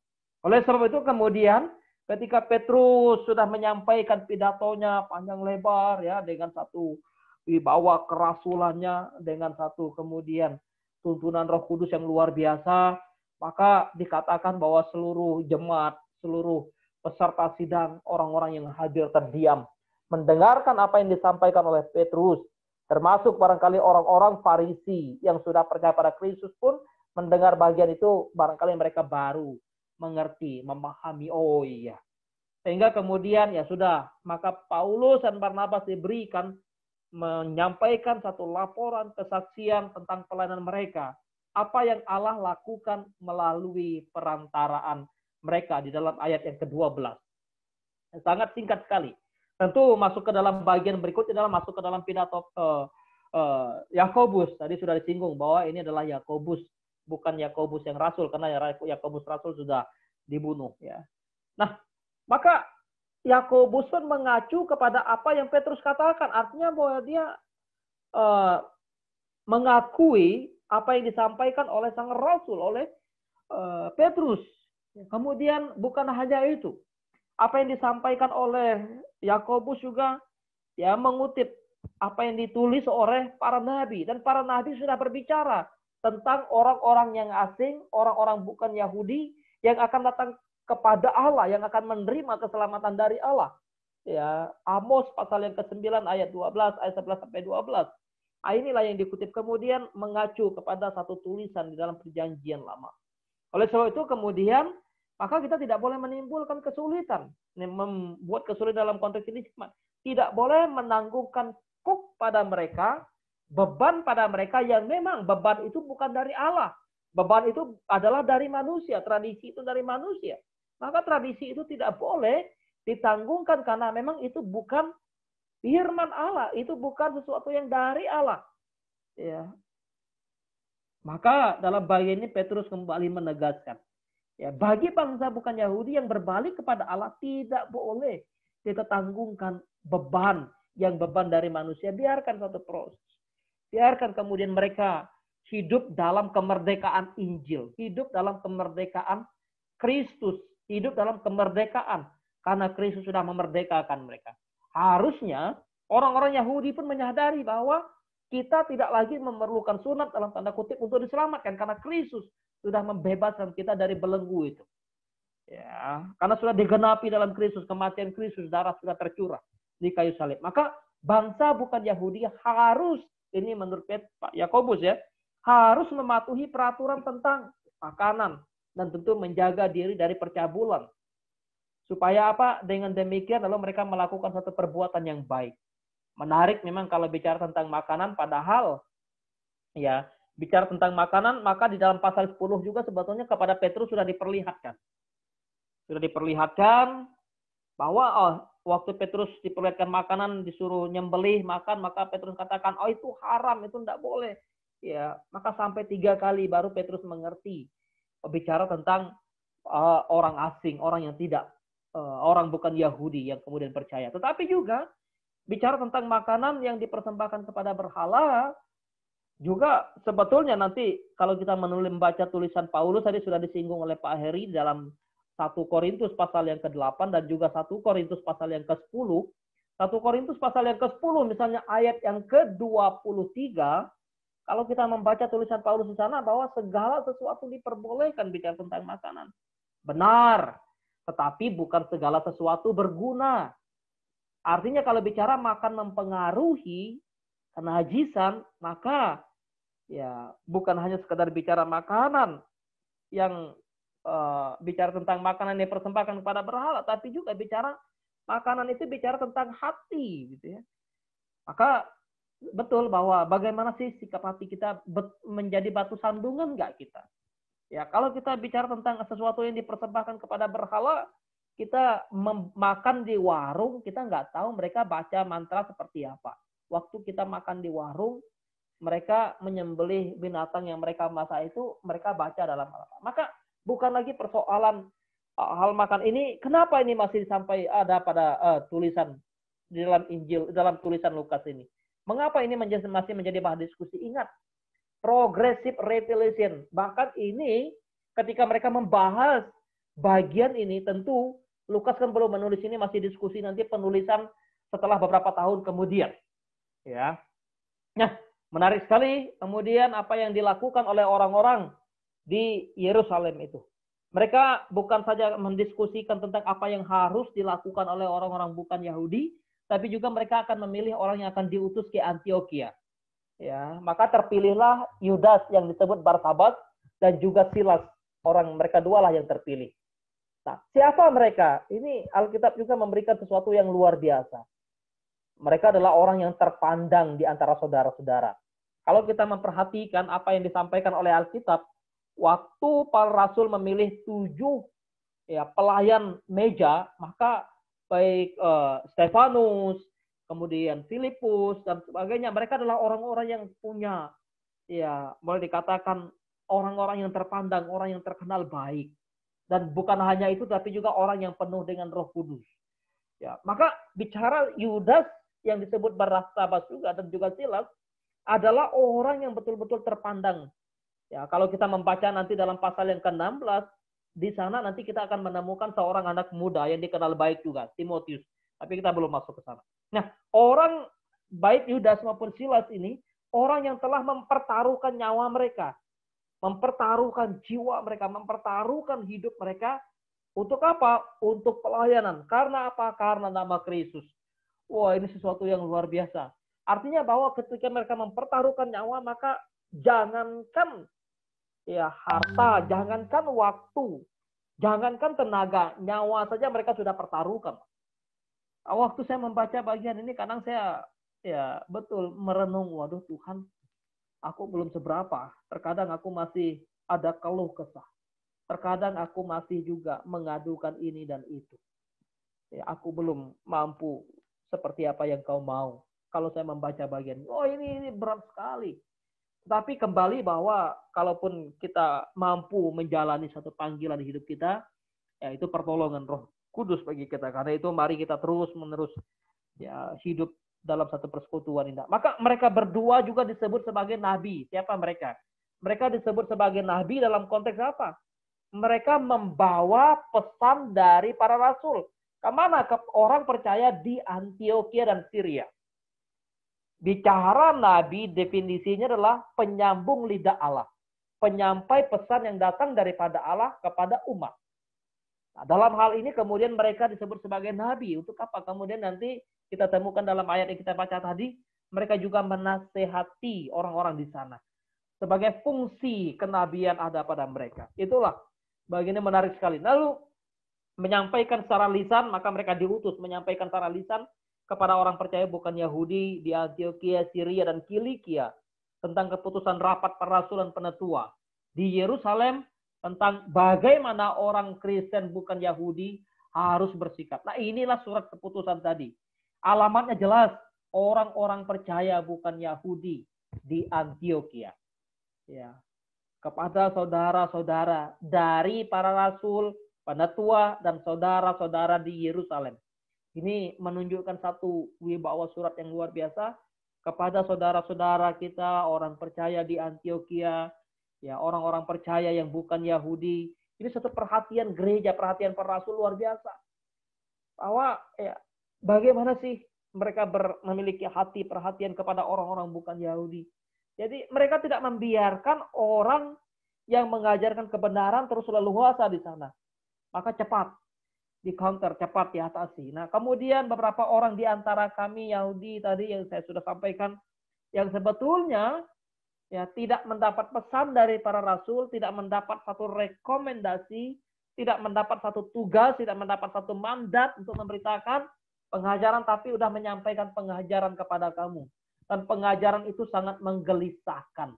Oleh sebab itu kemudian ketika Petrus sudah menyampaikan pidatonya panjang lebar ya dengan satu wibawa kerasulannya, dengan satu kemudian tuntunan Roh Kudus yang luar biasa, maka dikatakan bahwa seluruh jemaat, seluruh peserta sidang, orang-orang yang hadir terdiam mendengarkan apa yang disampaikan oleh Petrus, termasuk barangkali orang-orang Farisi yang sudah percaya pada Kristus pun mendengar bagian itu, barangkali mereka baru mengerti, memahami, oh iya. Sehingga kemudian ya sudah, maka Paulus dan Barnabas diberikan menyampaikan satu laporan kesaksian tentang pelayanan mereka. Apa yang Allah lakukan melalui perantaraan mereka di dalam ayat yang ke-12. Sangat singkat sekali. Tentu masuk ke dalam bagian berikutnya adalah masuk ke dalam pidato Yakobus. Tadi sudah disinggung bahwa ini adalah Yakobus, bukan Yakobus yang rasul, karena Yakobus rasul sudah dibunuh. Ya. Nah, maka Yakobus pun mengacu kepada apa yang Petrus katakan. Artinya bahwa dia mengakui apa yang disampaikan oleh sang rasul, oleh Petrus. Kemudian bukan hanya itu. Apa yang disampaikan oleh Yakobus juga ya mengutip apa yang ditulis oleh para nabi. Dan para nabi sudah berbicara tentang orang-orang yang asing, orang-orang bukan Yahudi yang akan datang kepada Allah, yang akan menerima keselamatan dari Allah. Ya, Amos pasal yang ke-9 ayat 12, ayat 11 sampai 12. Inilah yang dikutip kemudian mengacu kepada satu tulisan di dalam perjanjian lama. Oleh sebab itu kemudian maka kita tidak boleh menimbulkan kesulitan, membuat kesulitan dalam konteks ini. Tidak boleh menanggungkan kuk pada mereka, beban pada mereka yang memang beban itu bukan dari Allah. Beban itu adalah dari manusia, tradisi itu dari manusia. Maka tradisi itu tidak boleh ditanggungkan karena memang itu bukan firman Allah, itu bukan sesuatu yang dari Allah. Ya. Maka dalam bagian ini Petrus kembali menegaskan, ya, bagi bangsa bukan Yahudi yang berbalik kepada Allah tidak boleh kita tanggungkan beban yang beban dari manusia. Biarkan satu proses. Biarkan kemudian mereka hidup dalam kemerdekaan Injil, hidup dalam kemerdekaan Kristus, hidup dalam kemerdekaan karena Kristus sudah memerdekakan mereka. Harusnya orang-orang Yahudi pun menyadari bahwa kita tidak lagi memerlukan sunat dalam tanda kutip untuk diselamatkan karena Kristus sudah membebaskan kita dari belenggu itu. Ya, karena sudah digenapi dalam Kristus, kematian Kristus, darah sudah tercurah di kayu salib. Maka bangsa bukan Yahudi harus, ini menurut Pak Yakobus ya, harus mematuhi peraturan tentang makanan dan tentu menjaga diri dari percabulan. Supaya apa? Dengan demikian lalu mereka melakukan satu perbuatan yang baik. Menarik memang kalau bicara tentang makanan, padahal ya bicara tentang makanan, maka di dalam pasal 10 juga sebetulnya kepada Petrus sudah diperlihatkan. Sudah diperlihatkan bahwa waktu Petrus diperlihatkan makanan, disuruh nyembelih makan, maka Petrus katakan, oh itu haram, itu tidak boleh. Ya, maka sampai 3 kali baru Petrus mengerti bicara tentang orang asing, orang yang tidak, orang bukan Yahudi yang kemudian percaya. Tetapi juga bicara tentang makanan yang dipersembahkan kepada berhala, juga sebetulnya nanti kalau kita membaca tulisan Paulus tadi sudah disinggung oleh Pak Heri dalam 1 Korintus pasal yang ke-8 dan juga 1 Korintus pasal yang ke-10. 1 Korintus pasal yang ke-10 misalnya ayat yang ke-23, kalau kita membaca tulisan Paulus di sana bahwa segala sesuatu diperbolehkan bicara tentang makanan. Benar, tetapi bukan segala sesuatu berguna. Artinya kalau bicara makan mempengaruhi kenajisan, maka ya bukan hanya sekedar bicara makanan yang bicara tentang makanan yang dipersembahkan kepada berhala, tapi juga bicara makanan itu bicara tentang hati, gitu ya. Maka betul bahwa bagaimana sih sikap hati kita menjadi batu sandungan nggak kita? Ya kalau kita bicara tentang sesuatu yang dipersembahkan kepada berhala, kita makan di warung, kita nggak tahu mereka baca mantra seperti apa. waktu kita makan di warung, mereka menyembelih binatang yang mereka masak itu, mereka baca dalam Al-Quran. Maka bukan lagi persoalan hal makan ini, kenapa ini masih sampai ada pada tulisan di dalam Injil, dalam tulisan Lukas ini. Mengapa ini masih menjadi bahan diskusi? Ingat, progressive revelation. Bahkan ini ketika mereka membahas bagian ini, tentu Lukas kan belum menulis ini, masih diskusi nanti penulisan setelah beberapa tahun kemudian. Ya. Nah, menarik sekali kemudian apa yang dilakukan oleh orang-orang di Yerusalem itu. Mereka bukan saja mendiskusikan tentang apa yang harus dilakukan oleh orang-orang bukan Yahudi, tapi juga mereka akan memilih orang yang akan diutus ke Antioquia. Ya, maka terpilihlah Yudas yang disebut Barsabas dan juga Silas. Orang mereka dua lah yang terpilih. Nah, siapa mereka? Ini Alkitab juga memberikan sesuatu yang luar biasa. Mereka adalah orang yang terpandang di antara saudara-saudara. Kalau kita memperhatikan apa yang disampaikan oleh Alkitab, waktu para rasul memilih 7 pelayan meja, maka baik Stefanus, kemudian Filipus dan sebagainya, mereka adalah orang-orang yang punya, boleh dikatakan orang-orang yang terpandang, orang yang terkenal baik. Dan bukan hanya itu, tapi juga orang yang penuh dengan Roh Kudus. Ya, maka bicara Yudas yang disebut Barsabas juga dan juga Silas adalah orang yang betul-betul terpandang. Ya, kalau kita membaca nanti dalam pasal yang ke-16, di sana nanti kita akan menemukan seorang anak muda yang dikenal baik juga, Timotius. Tapi kita belum masuk ke sana. Nah, orang baik Yudas maupun Silas ini, orang yang telah mempertaruhkan nyawa mereka, mempertaruhkan jiwa mereka, mempertaruhkan hidup mereka. Untuk apa? Untuk pelayanan. Karena apa? Karena nama Kristus. Wah, ini sesuatu yang luar biasa. Artinya bahwa ketika mereka mempertaruhkan nyawa, maka jangankan harta, jangankan waktu, jangankan tenaga, nyawa saja mereka sudah pertaruhkan. Waktu saya membaca bagian ini, kadang saya betul merenung, waduh Tuhan, aku belum seberapa. Terkadang aku masih ada keluh kesah. Terkadang aku masih juga mengadukan ini dan itu. Aku belum mampu seperti apa yang kau mau. Kalau saya membaca bagian, ini berat sekali. Tapi kembali bahwa kalaupun kita mampu menjalani satu panggilan di hidup kita, itu pertolongan Roh Kudus bagi kita. Karena itu mari kita terus-menerus hidup dalam satu persekutuan indah. Maka mereka berdua juga disebut sebagai nabi. Siapa mereka? Mereka disebut sebagai nabi dalam konteks apa? Mereka membawa pesan dari para rasul. Kemana? Ke orang percaya di Antioquia dan Syria. Bicara nabi, definisinya adalah penyambung lidah Allah. Penyampai pesan yang datang daripada Allah kepada umat. Nah, dalam hal ini kemudian mereka disebut sebagai nabi. Untuk apa? Kemudian nanti kita temukan dalam ayat yang kita baca tadi, mereka juga menasehati orang-orang di sana. Sebagai fungsi kenabian ada pada mereka. Itulah bagiannya menarik sekali. Lalu menyampaikan secara lisan, maka mereka diutus menyampaikan secara lisan kepada orang percaya bukan Yahudi di Antioquia, Syria, dan Kilikia tentang keputusan rapat para rasul dan penetua di Yerusalem tentang bagaimana orang Kristen bukan Yahudi harus bersikap. Nah, inilah surat keputusan tadi. Alamatnya jelas, orang-orang percaya bukan Yahudi di Antioquia. Ya. Kepada saudara-saudara dari para rasul, penetua, dan saudara-saudara di Yerusalem. Ini menunjukkan satu wibawa surat yang luar biasa kepada saudara-saudara kita, orang percaya di Antioquia, orang-orang percaya yang bukan Yahudi. Ini satu perhatian gereja, perhatian para rasul luar biasa. Bahwa bagaimana sih mereka memiliki hati perhatian kepada orang-orang bukan Yahudi. Jadi mereka tidak membiarkan orang yang mengajarkan kebenaran terus leluasa di sana. Maka cepat di counter, cepat diatasi. Nah, kemudian beberapa orang di antara kami Yahudi tadi yang saya sudah sampaikan, yang sebetulnya tidak mendapat pesan dari para rasul, tidak mendapat satu rekomendasi, tidak mendapat satu tugas, tidak mendapat satu mandat untuk memberitakan pengajaran, tapi sudah menyampaikan pengajaran kepada kamu. Dan pengajaran itu sangat menggelisahkan.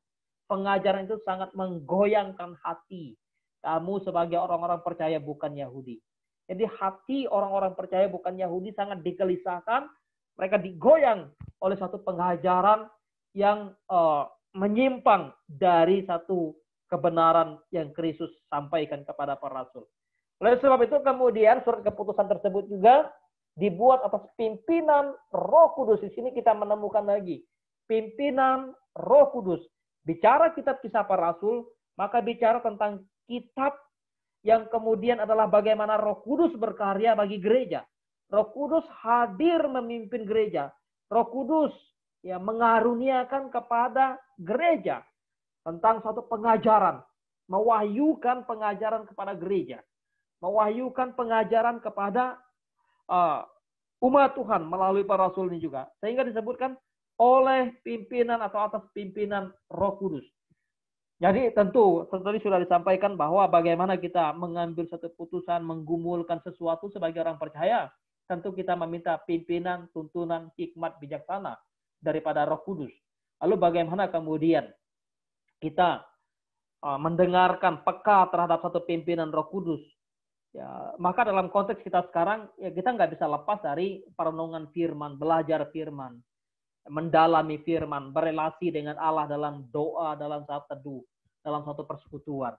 Pengajaran itu sangat menggoyangkan hati kamu sebagai orang-orang percaya bukan Yahudi. Jadi hati orang-orang percaya bukan Yahudi sangat digelisahkan Mereka digoyang oleh satu pengajaran yang menyimpang dari satu kebenaran yang Kristus sampaikan kepada para rasul. Oleh sebab itu kemudian surat keputusan tersebut juga dibuat atas pimpinan Roh Kudus. Di sini kita menemukan lagi pimpinan Roh Kudus. Bicara kitab Kisah Para Rasul, maka bicara tentang kitab yang kemudian adalah bagaimana Roh Kudus berkarya bagi gereja. Roh Kudus hadir memimpin gereja. Roh Kudus ya mengaruniakan kepada gereja tentang suatu pengajaran, mewahyukan pengajaran kepada gereja, mewahyukan pengajaran kepada umat Tuhan melalui para rasul ini juga. Sehingga disebutkan oleh pimpinan atau atas pimpinan Roh Kudus. Jadi tentu tadi sudah disampaikan bahwa bagaimana kita mengambil satu putusan, menggumulkan sesuatu sebagai orang percaya, tentu kita meminta pimpinan, tuntunan, hikmat, bijaksana daripada Roh Kudus. Lalu bagaimana kemudian kita mendengarkan peka terhadap satu pimpinan Roh Kudus? Ya, maka dalam konteks kita sekarang, ya kita nggak bisa lepas dari perenungan firman, belajar firman, mendalami firman, berelasi dengan Allah dalam doa, dalam saat teduh, dalam satu persekutuan.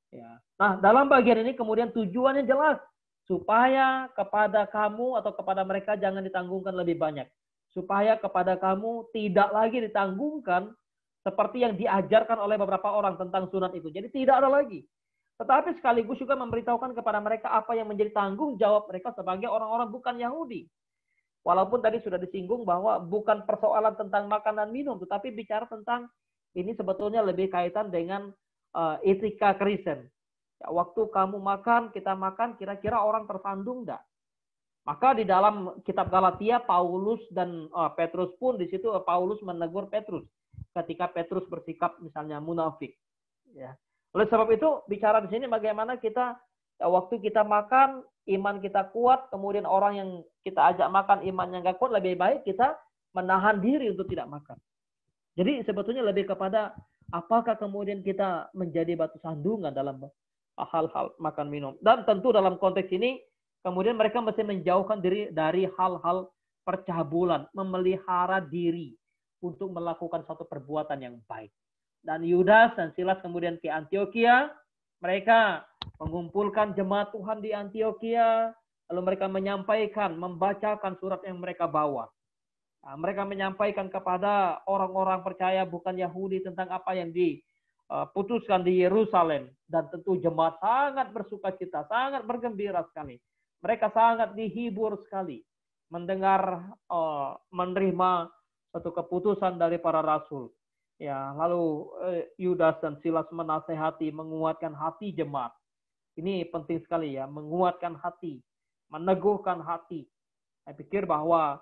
Ya. Nah, dalam bagian ini kemudian tujuannya jelas, supaya kepada kamu atau kepada mereka jangan ditanggungan lebih banyak. Supaya kepada kamu tidak lagi ditanggungkan seperti yang diajarkan oleh beberapa orang tentang sunat itu. Jadi tidak ada lagi. Tetapi sekaligus juga memberitahukan kepada mereka apa yang menjadi tanggung jawab mereka sebagai orang-orang bukan Yahudi. Walaupun tadi sudah disinggung bahwa bukan persoalan tentang makan dan minum, tetapi bicara tentang ini sebetulnya lebih kaitan dengan etika Kristen. Ya, waktu kamu makan, kita makan, kira-kira orang tersandung enggak? Maka di dalam kitab Galatia, Paulus dan Petrus pun di situ Paulus menegur Petrus ketika Petrus bersikap misalnya munafik. Ya. Oleh sebab itu bicara di sini bagaimana kita waktu kita makan iman kita kuat, kemudian orang yang kita ajak makan imannya nggak kuat, lebih baik kita menahan diri untuk tidak makan. Jadi sebetulnya lebih kepada apakah kemudian kita menjadi batu sandungan dalam hal-hal makan minum. Dan tentu dalam konteks ini kemudian mereka mesti menjauhkan diri dari hal-hal percabulan, memelihara diri untuk melakukan suatu perbuatan yang baik. Dan Yudas dan Silas kemudian ke Antioquia, mereka mengumpulkan jemaat Tuhan di Antioquia, lalu mereka menyampaikan, membacakan surat yang mereka bawa. Nah, mereka menyampaikan kepada orang-orang percaya bukan Yahudi tentang apa yang diputuskan di Yerusalem. Dan tentu jemaat sangat bersukacita, sangat bergembira sekali. Mereka sangat dihibur sekali mendengar, menerima satu keputusan dari para rasul. Ya, lalu Yudas dan Silas menasehati, menguatkan hati jemaat. Ini penting sekali ya, menguatkan hati, meneguhkan hati. Saya pikir bahwa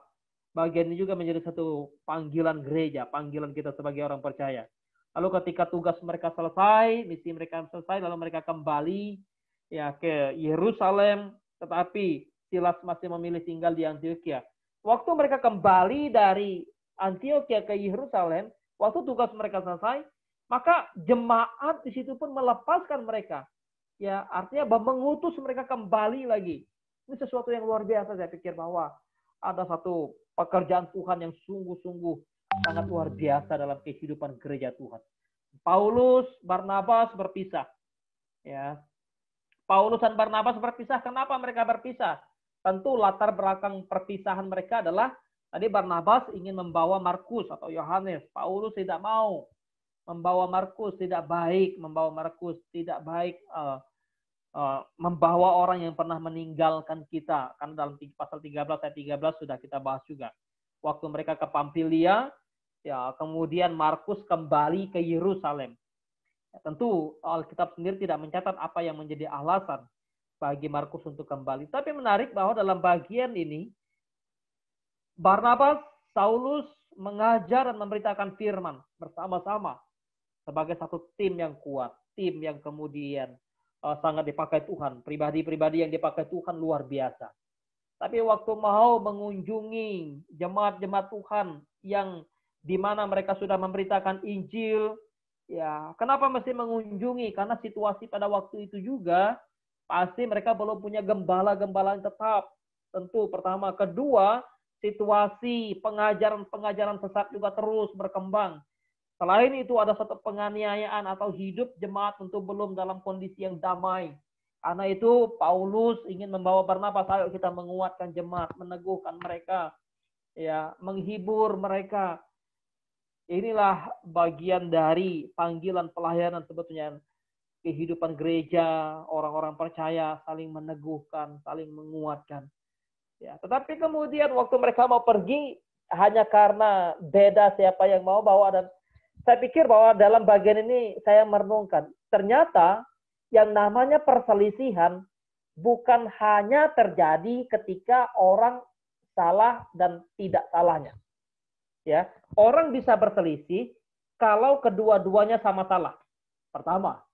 bagian ini juga menjadi satu panggilan gereja, panggilan kita sebagai orang percaya. Lalu ketika tugas mereka selesai, misi mereka selesai, lalu mereka kembali ya ke Yerusalem, tetapi Silas masih memilih tinggal di Antioquia. Waktu mereka kembali dari Antioquia ke Yerusalem, waktu tugas mereka selesai, maka jemaat di situ pun melepaskan mereka. Ya, artinya mengutus mereka kembali lagi. Ini sesuatu yang luar biasa, saya pikir bahwa ada satu pekerjaan Tuhan yang sungguh-sungguh sangat luar biasa dalam kehidupan gereja Tuhan. Paulus, Barnabas berpisah. Ya. Paulus dan Barnabas berpisah. Kenapa mereka berpisah? Tentu latar belakang perpisahan mereka adalah tadi Barnabas ingin membawa Markus atau Yohanes. Paulus tidak mau membawa Markus, tidak baik membawa Markus, tidak baik membawa orang yang pernah meninggalkan kita. Karena dalam pasal 13 ayat 13 sudah kita bahas juga. Waktu mereka ke Pamfilia, ya kemudian Markus kembali ke Yerusalem. Ya, tentu Alkitab sendiri tidak mencatat apa yang menjadi alasan bagi Markus untuk kembali. Tapi menarik bahwa dalam bagian ini Barnabas, Saulus mengajar dan memberitakan firman bersama-sama sebagai satu tim yang kuat, tim yang kemudian sangat dipakai Tuhan. Pribadi-pribadi yang dipakai Tuhan luar biasa. Tapi waktu mau mengunjungi jemaat-jemaat Tuhan yang di mana mereka sudah memberitakan Injil, ya kenapa mesti mengunjungi? Karena situasi pada waktu itu juga pasti mereka belum punya gembala-gembala yang tetap. Tentu pertama, kedua situasi pengajaran-pengajaran sesat juga terus berkembang. Selain itu ada satu penganiayaan atau hidup jemaat tentu belum dalam kondisi yang damai. Karena itu Paulus ingin membawa Barnabas, ayo kita menguatkan jemaat, meneguhkan mereka, ya, menghibur mereka. Inilah bagian dari panggilan pelayanan sebetulnya. Kehidupan gereja, orang-orang percaya saling meneguhkan, saling menguatkan. Ya, tetapi kemudian waktu mereka mau pergi, hanya karena beda siapa yang mau bawa. Dan saya pikir bahwa dalam bagian ini saya merenungkan, ternyata yang namanya perselisihan bukan hanya terjadi ketika orang salah dan tidak salahnya. Ya, orang bisa berselisih kalau kedua-duanya sama salah. Pertama,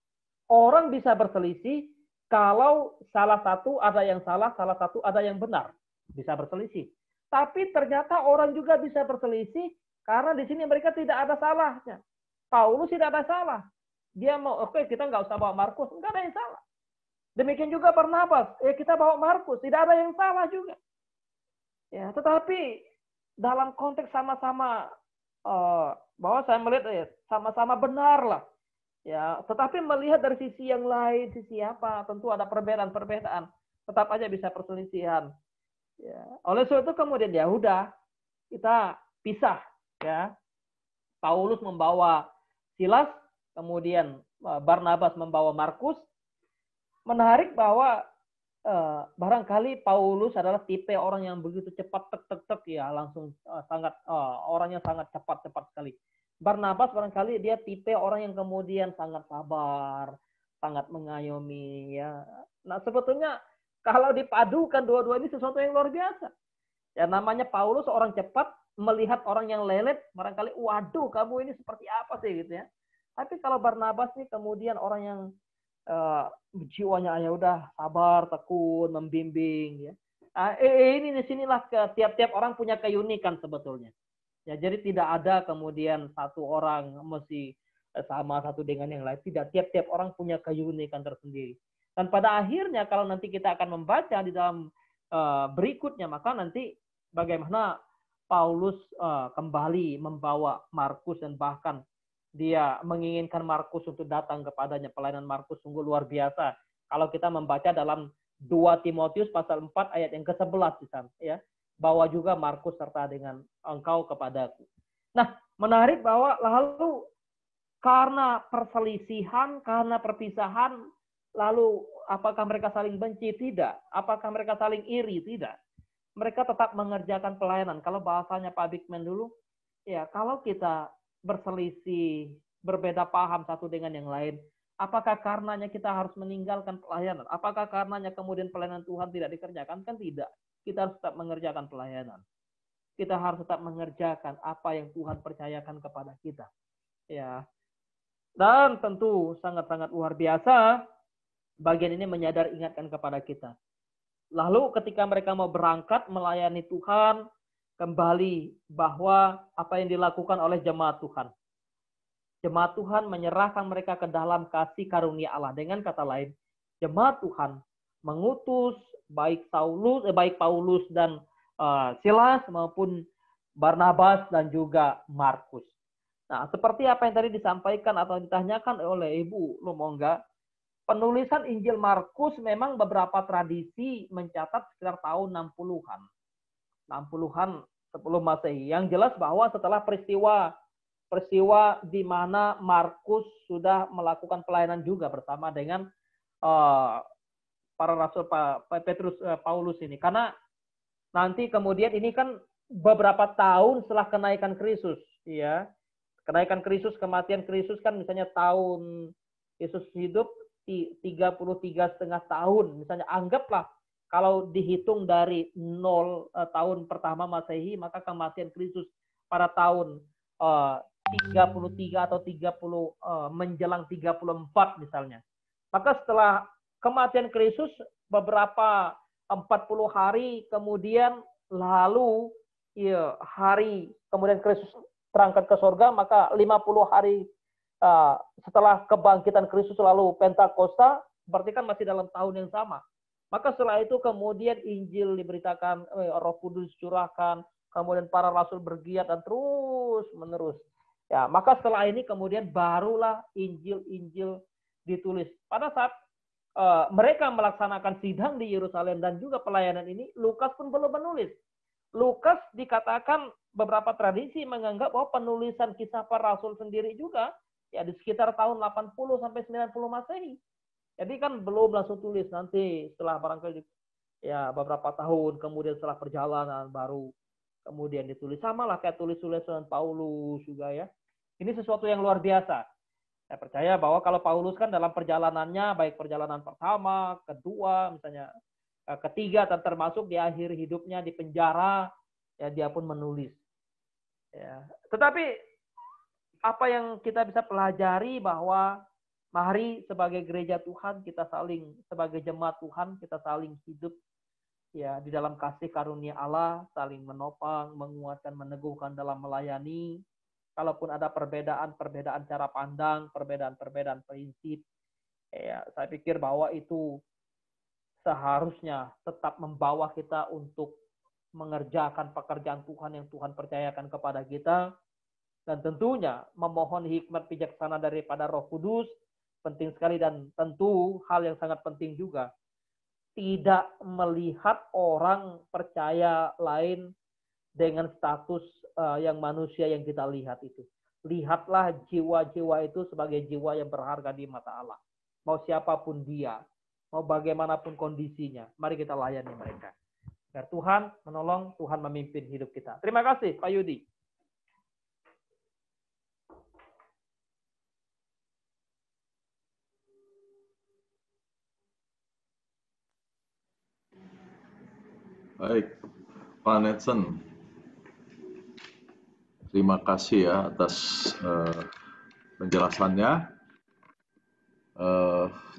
orang bisa berselisih kalau salah satu ada yang salah, salah satu ada yang benar. Bisa berselisih. Tapi ternyata orang juga bisa berselisih karena di sini mereka tidak ada salahnya. Paulus tidak ada salah. Dia mau, oke, kita nggak usah bawa Markus, nggak ada yang salah. Demikian juga Barnabas, kita bawa Markus, tidak ada yang salah juga. Ya, tetapi dalam konteks sama-sama bahwa saya melihat sama-sama benar lah. Ya, tetapi melihat dari sisi yang lain, sisi apa, tentu ada perbedaan-perbedaan. Tetap aja bisa perselisihan. Ya. Oleh sebab itu kemudian ya udah kita pisah, ya. Paulus membawa Silas, kemudian Barnabas membawa Markus. Menarik bahwa barangkali Paulus adalah tipe orang yang begitu cepat tek ya, langsung sangat orangnya sangat cepat sekali. Barnabas barangkali dia tipe orang yang kemudian sangat sabar, sangat mengayomi, ya. Nah, sebetulnya kalau dipadukan dua-dua ini sesuatu yang luar biasa. Ya, namanya Paulus orang cepat, melihat orang yang lelet, barangkali waduh kamu ini seperti apa sih gitu ya. Tapi kalau Barnabas nih kemudian orang yang jiwanya ya udah sabar, tekun, membimbing, ya. Ini di sinilah tiap-tiap orang punya keunikan sebetulnya. Ya, jadi tidak ada kemudian satu orang mesti sama satu dengan yang lain. Tidak, tiap-tiap orang punya keunikan tersendiri. Dan pada akhirnya kalau nanti kita akan membaca di dalam berikutnya, maka nanti bagaimana Paulus kembali membawa Markus dan bahkan dia menginginkan Markus untuk datang kepadanya. Pelayanan Markus sungguh luar biasa. Kalau kita membaca dalam 2 Timotius pasal 4 ayat yang ke-11 di sana, ya. Bawa juga Markus serta dengan engkau kepadaku. Nah, menarik bahwa lalu karena perselisihan, karena perpisahan, lalu apakah mereka saling benci? Tidak. Apakah mereka saling iri? Tidak. Mereka tetap mengerjakan pelayanan. Kalau bahasanya Pak Bigman dulu, ya kalau kita berselisih, berbeda paham satu dengan yang lain, apakah karenanya kita harus meninggalkan pelayanan? Apakah karenanya kemudian pelayanan Tuhan tidak dikerjakan? Kan tidak. Kita harus tetap mengerjakan pelayanan. Kita harus tetap mengerjakan apa yang Tuhan percayakan kepada kita. Ya. Dan tentu sangat-sangat luar biasa bagian ini menyadar ingatkan kepada kita. Lalu ketika mereka mau berangkat melayani Tuhan, kembali bahwa apa yang dilakukan oleh jemaat Tuhan. Jemaat Tuhan menyerahkan mereka ke dalam kasih karunia Allah. Dengan kata lain, jemaat Tuhan mengutus baik Paulus dan Silas maupun Barnabas dan juga Markus. Nah, seperti apa yang tadi disampaikan atau ditanyakan oleh Ibu Lumongga, penulisan Injil Markus memang beberapa tradisi mencatat sekitar tahun 60-an. 60-an sebelum Masehi. Yang jelas bahwa setelah peristiwa di mana Markus sudah melakukan pelayanan juga bersama dengan para rasul Paulus ini. Karena nanti kemudian ini kan beberapa tahun setelah kenaikan Kristus, ya. Kenaikan Kristus, kematian Kristus kan misalnya tahun Yesus hidup 33,5 tahun. Misalnya anggaplah kalau dihitung dari 0 tahun pertama Masehi, maka kematian Kristus pada tahun 33 atau 30 menjelang 34 misalnya. Maka setelah kematian Kristus beberapa 40 hari kemudian lalu hari kemudian Kristus terangkat ke surga, maka 50 hari setelah kebangkitan Kristus lalu Pentakosta, berarti kan masih dalam tahun yang sama. Maka setelah itu kemudian Injil diberitakan, Roh Kudus curahkan, kemudian para rasul bergiat dan terus menerus. Ya, maka setelah ini kemudian barulah Injil-Injil ditulis. Pada saat mereka melaksanakan sidang di Yerusalem dan juga pelayanan ini, Lukas pun belum menulis. Lukas dikatakan beberapa tradisi menganggap bahwa penulisan kisah para rasul sendiri juga ya di sekitar tahun 80 sampai 90 Masehi. Jadi kan belum langsung tulis, nanti setelah barangkali ya beberapa tahun kemudian setelah perjalanan baru kemudian ditulis. Sama lah kayak tulis-tulisan Paulus juga ya. Ini sesuatu yang luar biasa. Saya percaya bahwa kalau Paulus kan dalam perjalanannya, baik perjalanan pertama, kedua, misalnya ketiga, dan termasuk di akhir hidupnya di penjara, ya dia pun menulis. Ya. Tetapi apa yang kita bisa pelajari bahwa mari sebagai gereja Tuhan kita saling, sebagai jemaat Tuhan kita saling hidup ya di dalam kasih karunia Allah, saling menopang, menguatkan, meneguhkan dalam melayani. Kalaupun ada perbedaan cara pandang, perbedaan prinsip, ya saya pikir bahwa itu seharusnya tetap membawa kita untuk mengerjakan pekerjaan Tuhan yang Tuhan percayakan kepada kita. Dan tentunya memohon hikmat bijaksana daripada Roh Kudus, penting sekali. Dan tentu hal yang sangat penting juga, tidak melihat orang percaya lain dengan status yang manusia yang kita lihat itu. Lihatlah jiwa-jiwa itu sebagai jiwa yang berharga di mata Allah. Mau siapapun dia, mau bagaimanapun kondisinya, mari kita layani mereka. Biar Tuhan menolong, Tuhan memimpin hidup kita. Terima kasih, Pak Yudi. Baik, Pak Netson. Terima kasih ya atas penjelasannya.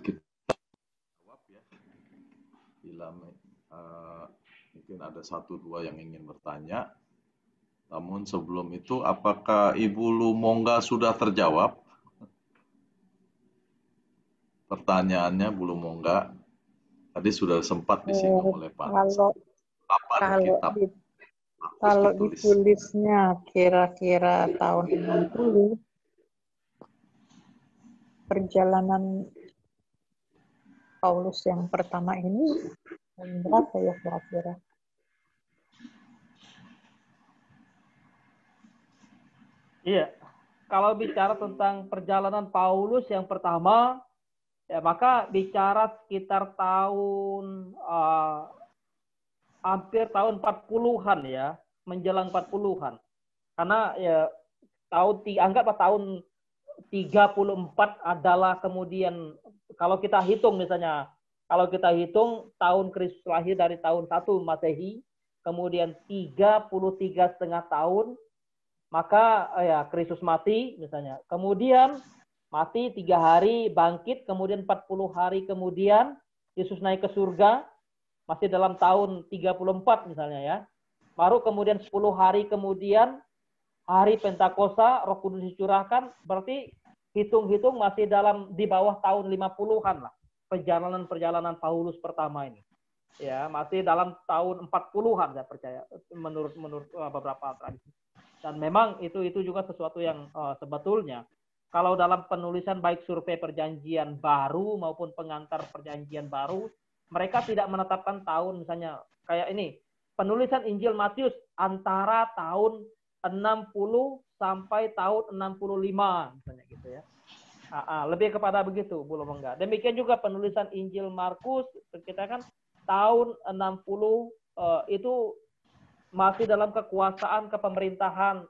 Kita jawab ya. Bila mungkin ada 1-2 yang ingin bertanya. Namun sebelum itu, apakah Ibu Lumongga sudah terjawab? Pertanyaannya Bu Lumongga tadi sudah sempat disinggung oleh Pak. Kalau ditulisnya kira-kira tahun 60, perjalanan Paulus yang pertama ini tahun berapa ya kira-kira? Iya, kalau bicara tentang perjalanan Paulus yang pertama, ya maka bicara sekitar tahun hampir tahun 40-an ya, menjelang 40-an. Karena ya anggaplah tahun 34 adalah kemudian, kalau kita hitung misalnya, kalau kita hitung tahun Kristus lahir dari tahun 1 Masehi, kemudian 33,5 tahun, maka ya Kristus mati misalnya. Kemudian mati 3 hari, bangkit, kemudian 40 hari kemudian Yesus naik ke surga, masih dalam tahun 34 misalnya ya. Baru kemudian 10 hari kemudian hari Pentakosta, Roh Kudus dicurahkan, berarti hitung-hitung masih di bawah tahun 50-an lah. Perjalanan Paulus pertama ini. Ya, masih dalam tahun 40-an saya percaya menurut beberapa tradisi. Dan memang itu juga sesuatu yang sebetulnya kalau dalam penulisan baik survei perjanjian baru maupun pengantar perjanjian baru, mereka tidak menetapkan tahun, misalnya kayak ini, penulisan Injil Matius antara tahun 60 sampai tahun 65 misalnya gitu ya. Lebih kepada begitu, belum enggak. Demikian juga penulisan Injil Markus, kita kan tahun 60 itu masih dalam kekuasaan kepemerintahan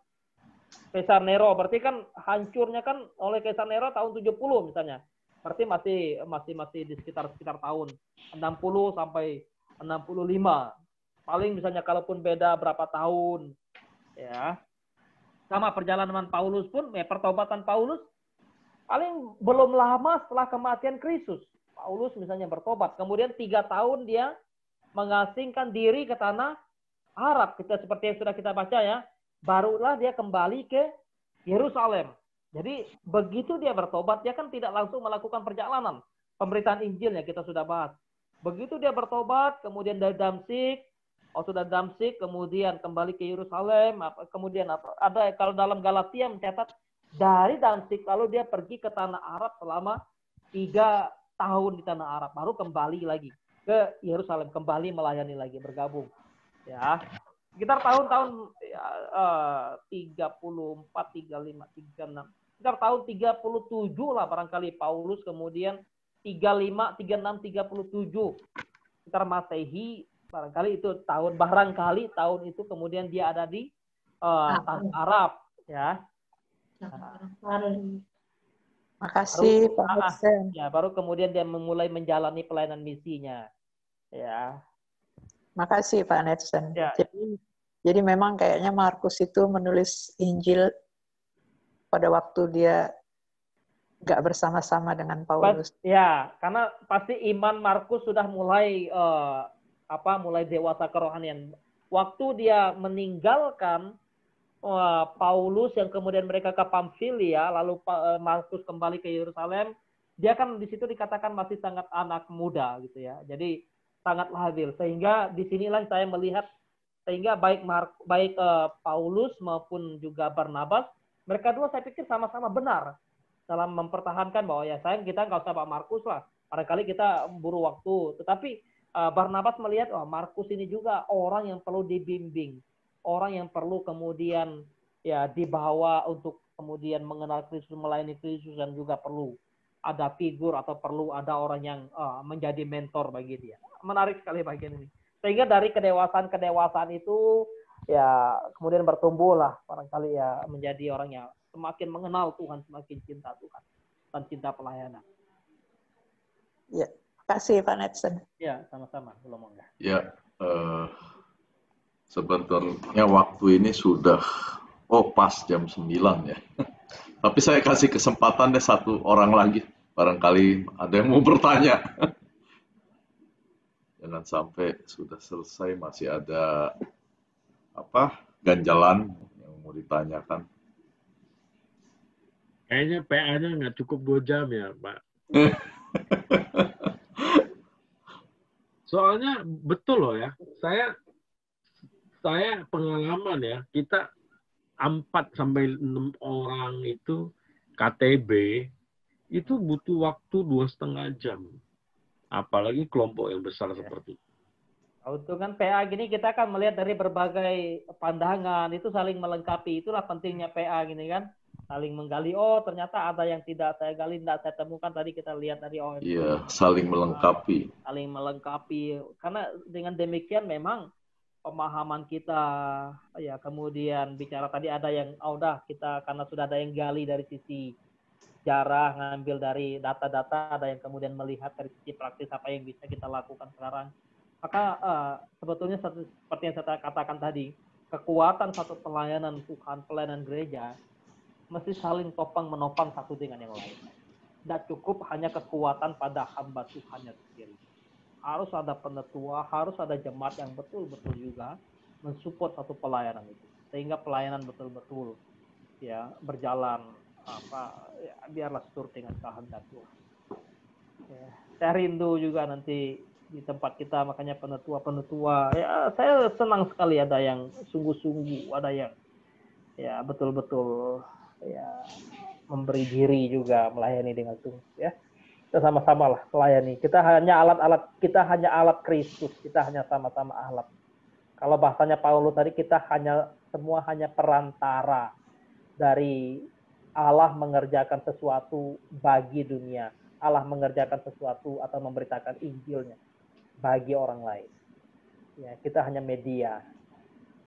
Kaisar Nero. Berarti kan hancurnya kan oleh Kaisar Nero tahun 70 misalnya. Berarti masih di sekitar tahun 60 sampai 65. Paling misalnya kalaupun beda berapa tahun ya. Sama perjalanan Paulus pun, ya pertobatan Paulus paling belum lama setelah kematian Kristus. Paulus misalnya bertobat, kemudian 3 tahun dia mengasingkan diri ke tanah Arab, seperti yang sudah kita baca ya. Barulah dia kembali ke Yerusalem. Jadi begitu dia bertobat, dia kan tidak langsung melakukan perjalanan. Pemberitaan Injilnya kita sudah bahas. Begitu dia bertobat, kemudian dari Damsyik, waktu dari Damsyik kemudian kembali ke Yerusalem, kemudian ada kalau dalam Galatia mencatat dari Damsyik lalu dia pergi ke tanah Arab selama 3 tahun di tanah Arab, baru kembali lagi ke Yerusalem, kembali melayani lagi, bergabung. Ya, sekitar tahun-tahun 34, 35, 36, sekitar tahun 37 lah barangkali Paulus, kemudian 35, 36, 37 sekitar Masehi, barangkali itu barangkali tahun itu kemudian dia ada di tanah Arab, ya. Makasih Pak Hudson. Ya, baru kemudian dia memulai menjalani pelayanan misinya. Ya. Makasih Pak Netson. Ya. Jadi memang kayaknya Markus itu menulis Injil pada waktu dia nggak bersama-sama dengan Paulus. Ya, karena pasti iman Markus sudah mulai mulai dewasa kerohanian. Waktu dia meninggalkan Paulus yang kemudian mereka ke Pamfilia, lalu Markus kembali ke Yerusalem, dia kan di situ dikatakan masih sangat anak muda gitu ya. Jadi sangat labil, sehingga disinilah saya melihat sehingga baik Paulus maupun juga Barnabas, mereka dua saya pikir sama-sama benar dalam mempertahankan bahwa ya sayang kita nggak usah Pak Markus lah, barangkali kita buru waktu. Tetapi Barnabas melihat Markus ini juga orang yang perlu dibimbing, orang yang perlu kemudian ya dibawa untuk kemudian mengenal Kristus, melayani Kristus, dan juga perlu ada figur atau perlu ada orang yang menjadi mentor bagi dia. Menarik sekali bagian ini. Sehingga dari kedewasaan itu ya kemudian bertumbuhlah barangkali ya menjadi orang yang semakin mengenal Tuhan, semakin cinta Tuhan dan cinta pelayanan. Ya, kasih Pak Netson. Ya, sama-sama. Belum enggak. Ya, sebenarnya waktu ini sudah pas jam 9 ya. Tapi saya kasih kesempatan deh satu orang lagi. Barangkali ada yang mau bertanya. Jangan sampai sudah selesai masih ada ganjalan yang mau ditanyakan. Kayaknya PA-nya nggak cukup 2 jam ya, Pak. Soalnya betul loh ya, saya pengalaman ya, kita 4-6 orang itu KTB itu butuh waktu 2,5 jam. Apalagi kelompok yang besar seperti itu. Untuk kan PA gini kita akan melihat dari berbagai pandangan, itu saling melengkapi. Itulah pentingnya PA gini kan, saling menggali. Oh ternyata ada yang tidak saya gali, tidak saya temukan, tadi kita lihat dari Iya, saling melengkapi. Saling melengkapi. Karena dengan demikian memang pemahaman kita ya kemudian bicara tadi ada yang kita karena sudah ada yang gali dari sisi sejarah, ngambil dari data-data, ada yang kemudian melihat dari sisi praktis apa yang bisa kita lakukan sekarang. Maka sebetulnya seperti yang saya katakan tadi, kekuatan satu pelayanan Tuhan, pelayanan gereja, mesti saling topang-menopang satu dengan yang lain. Tidak cukup hanya kekuatan pada hamba Tuhannya sendiri. Harus ada penetua, harus ada jemaat yang betul-betul juga mensupport satu pelayanan itu. Sehingga pelayanan betul-betul ya berjalan biarlah seturut dengan kehendak Tuhan. Ya, saya rindu juga nanti di tempat kita, makanya penetua ya saya senang sekali ada yang sungguh-sungguh, ada yang ya betul-betul ya memberi diri juga melayani dengan sungguh ya. Kita sama-sama lah melayani. Kita hanya alat Kristus, kita hanya sama-sama alat. Kalau bahasanya Paulus tadi, kita semua hanya perantara dari Allah mengerjakan sesuatu bagi dunia. Allah mengerjakan sesuatu atau memberitakan Injilnya bagi orang lain. Ya, kita hanya media.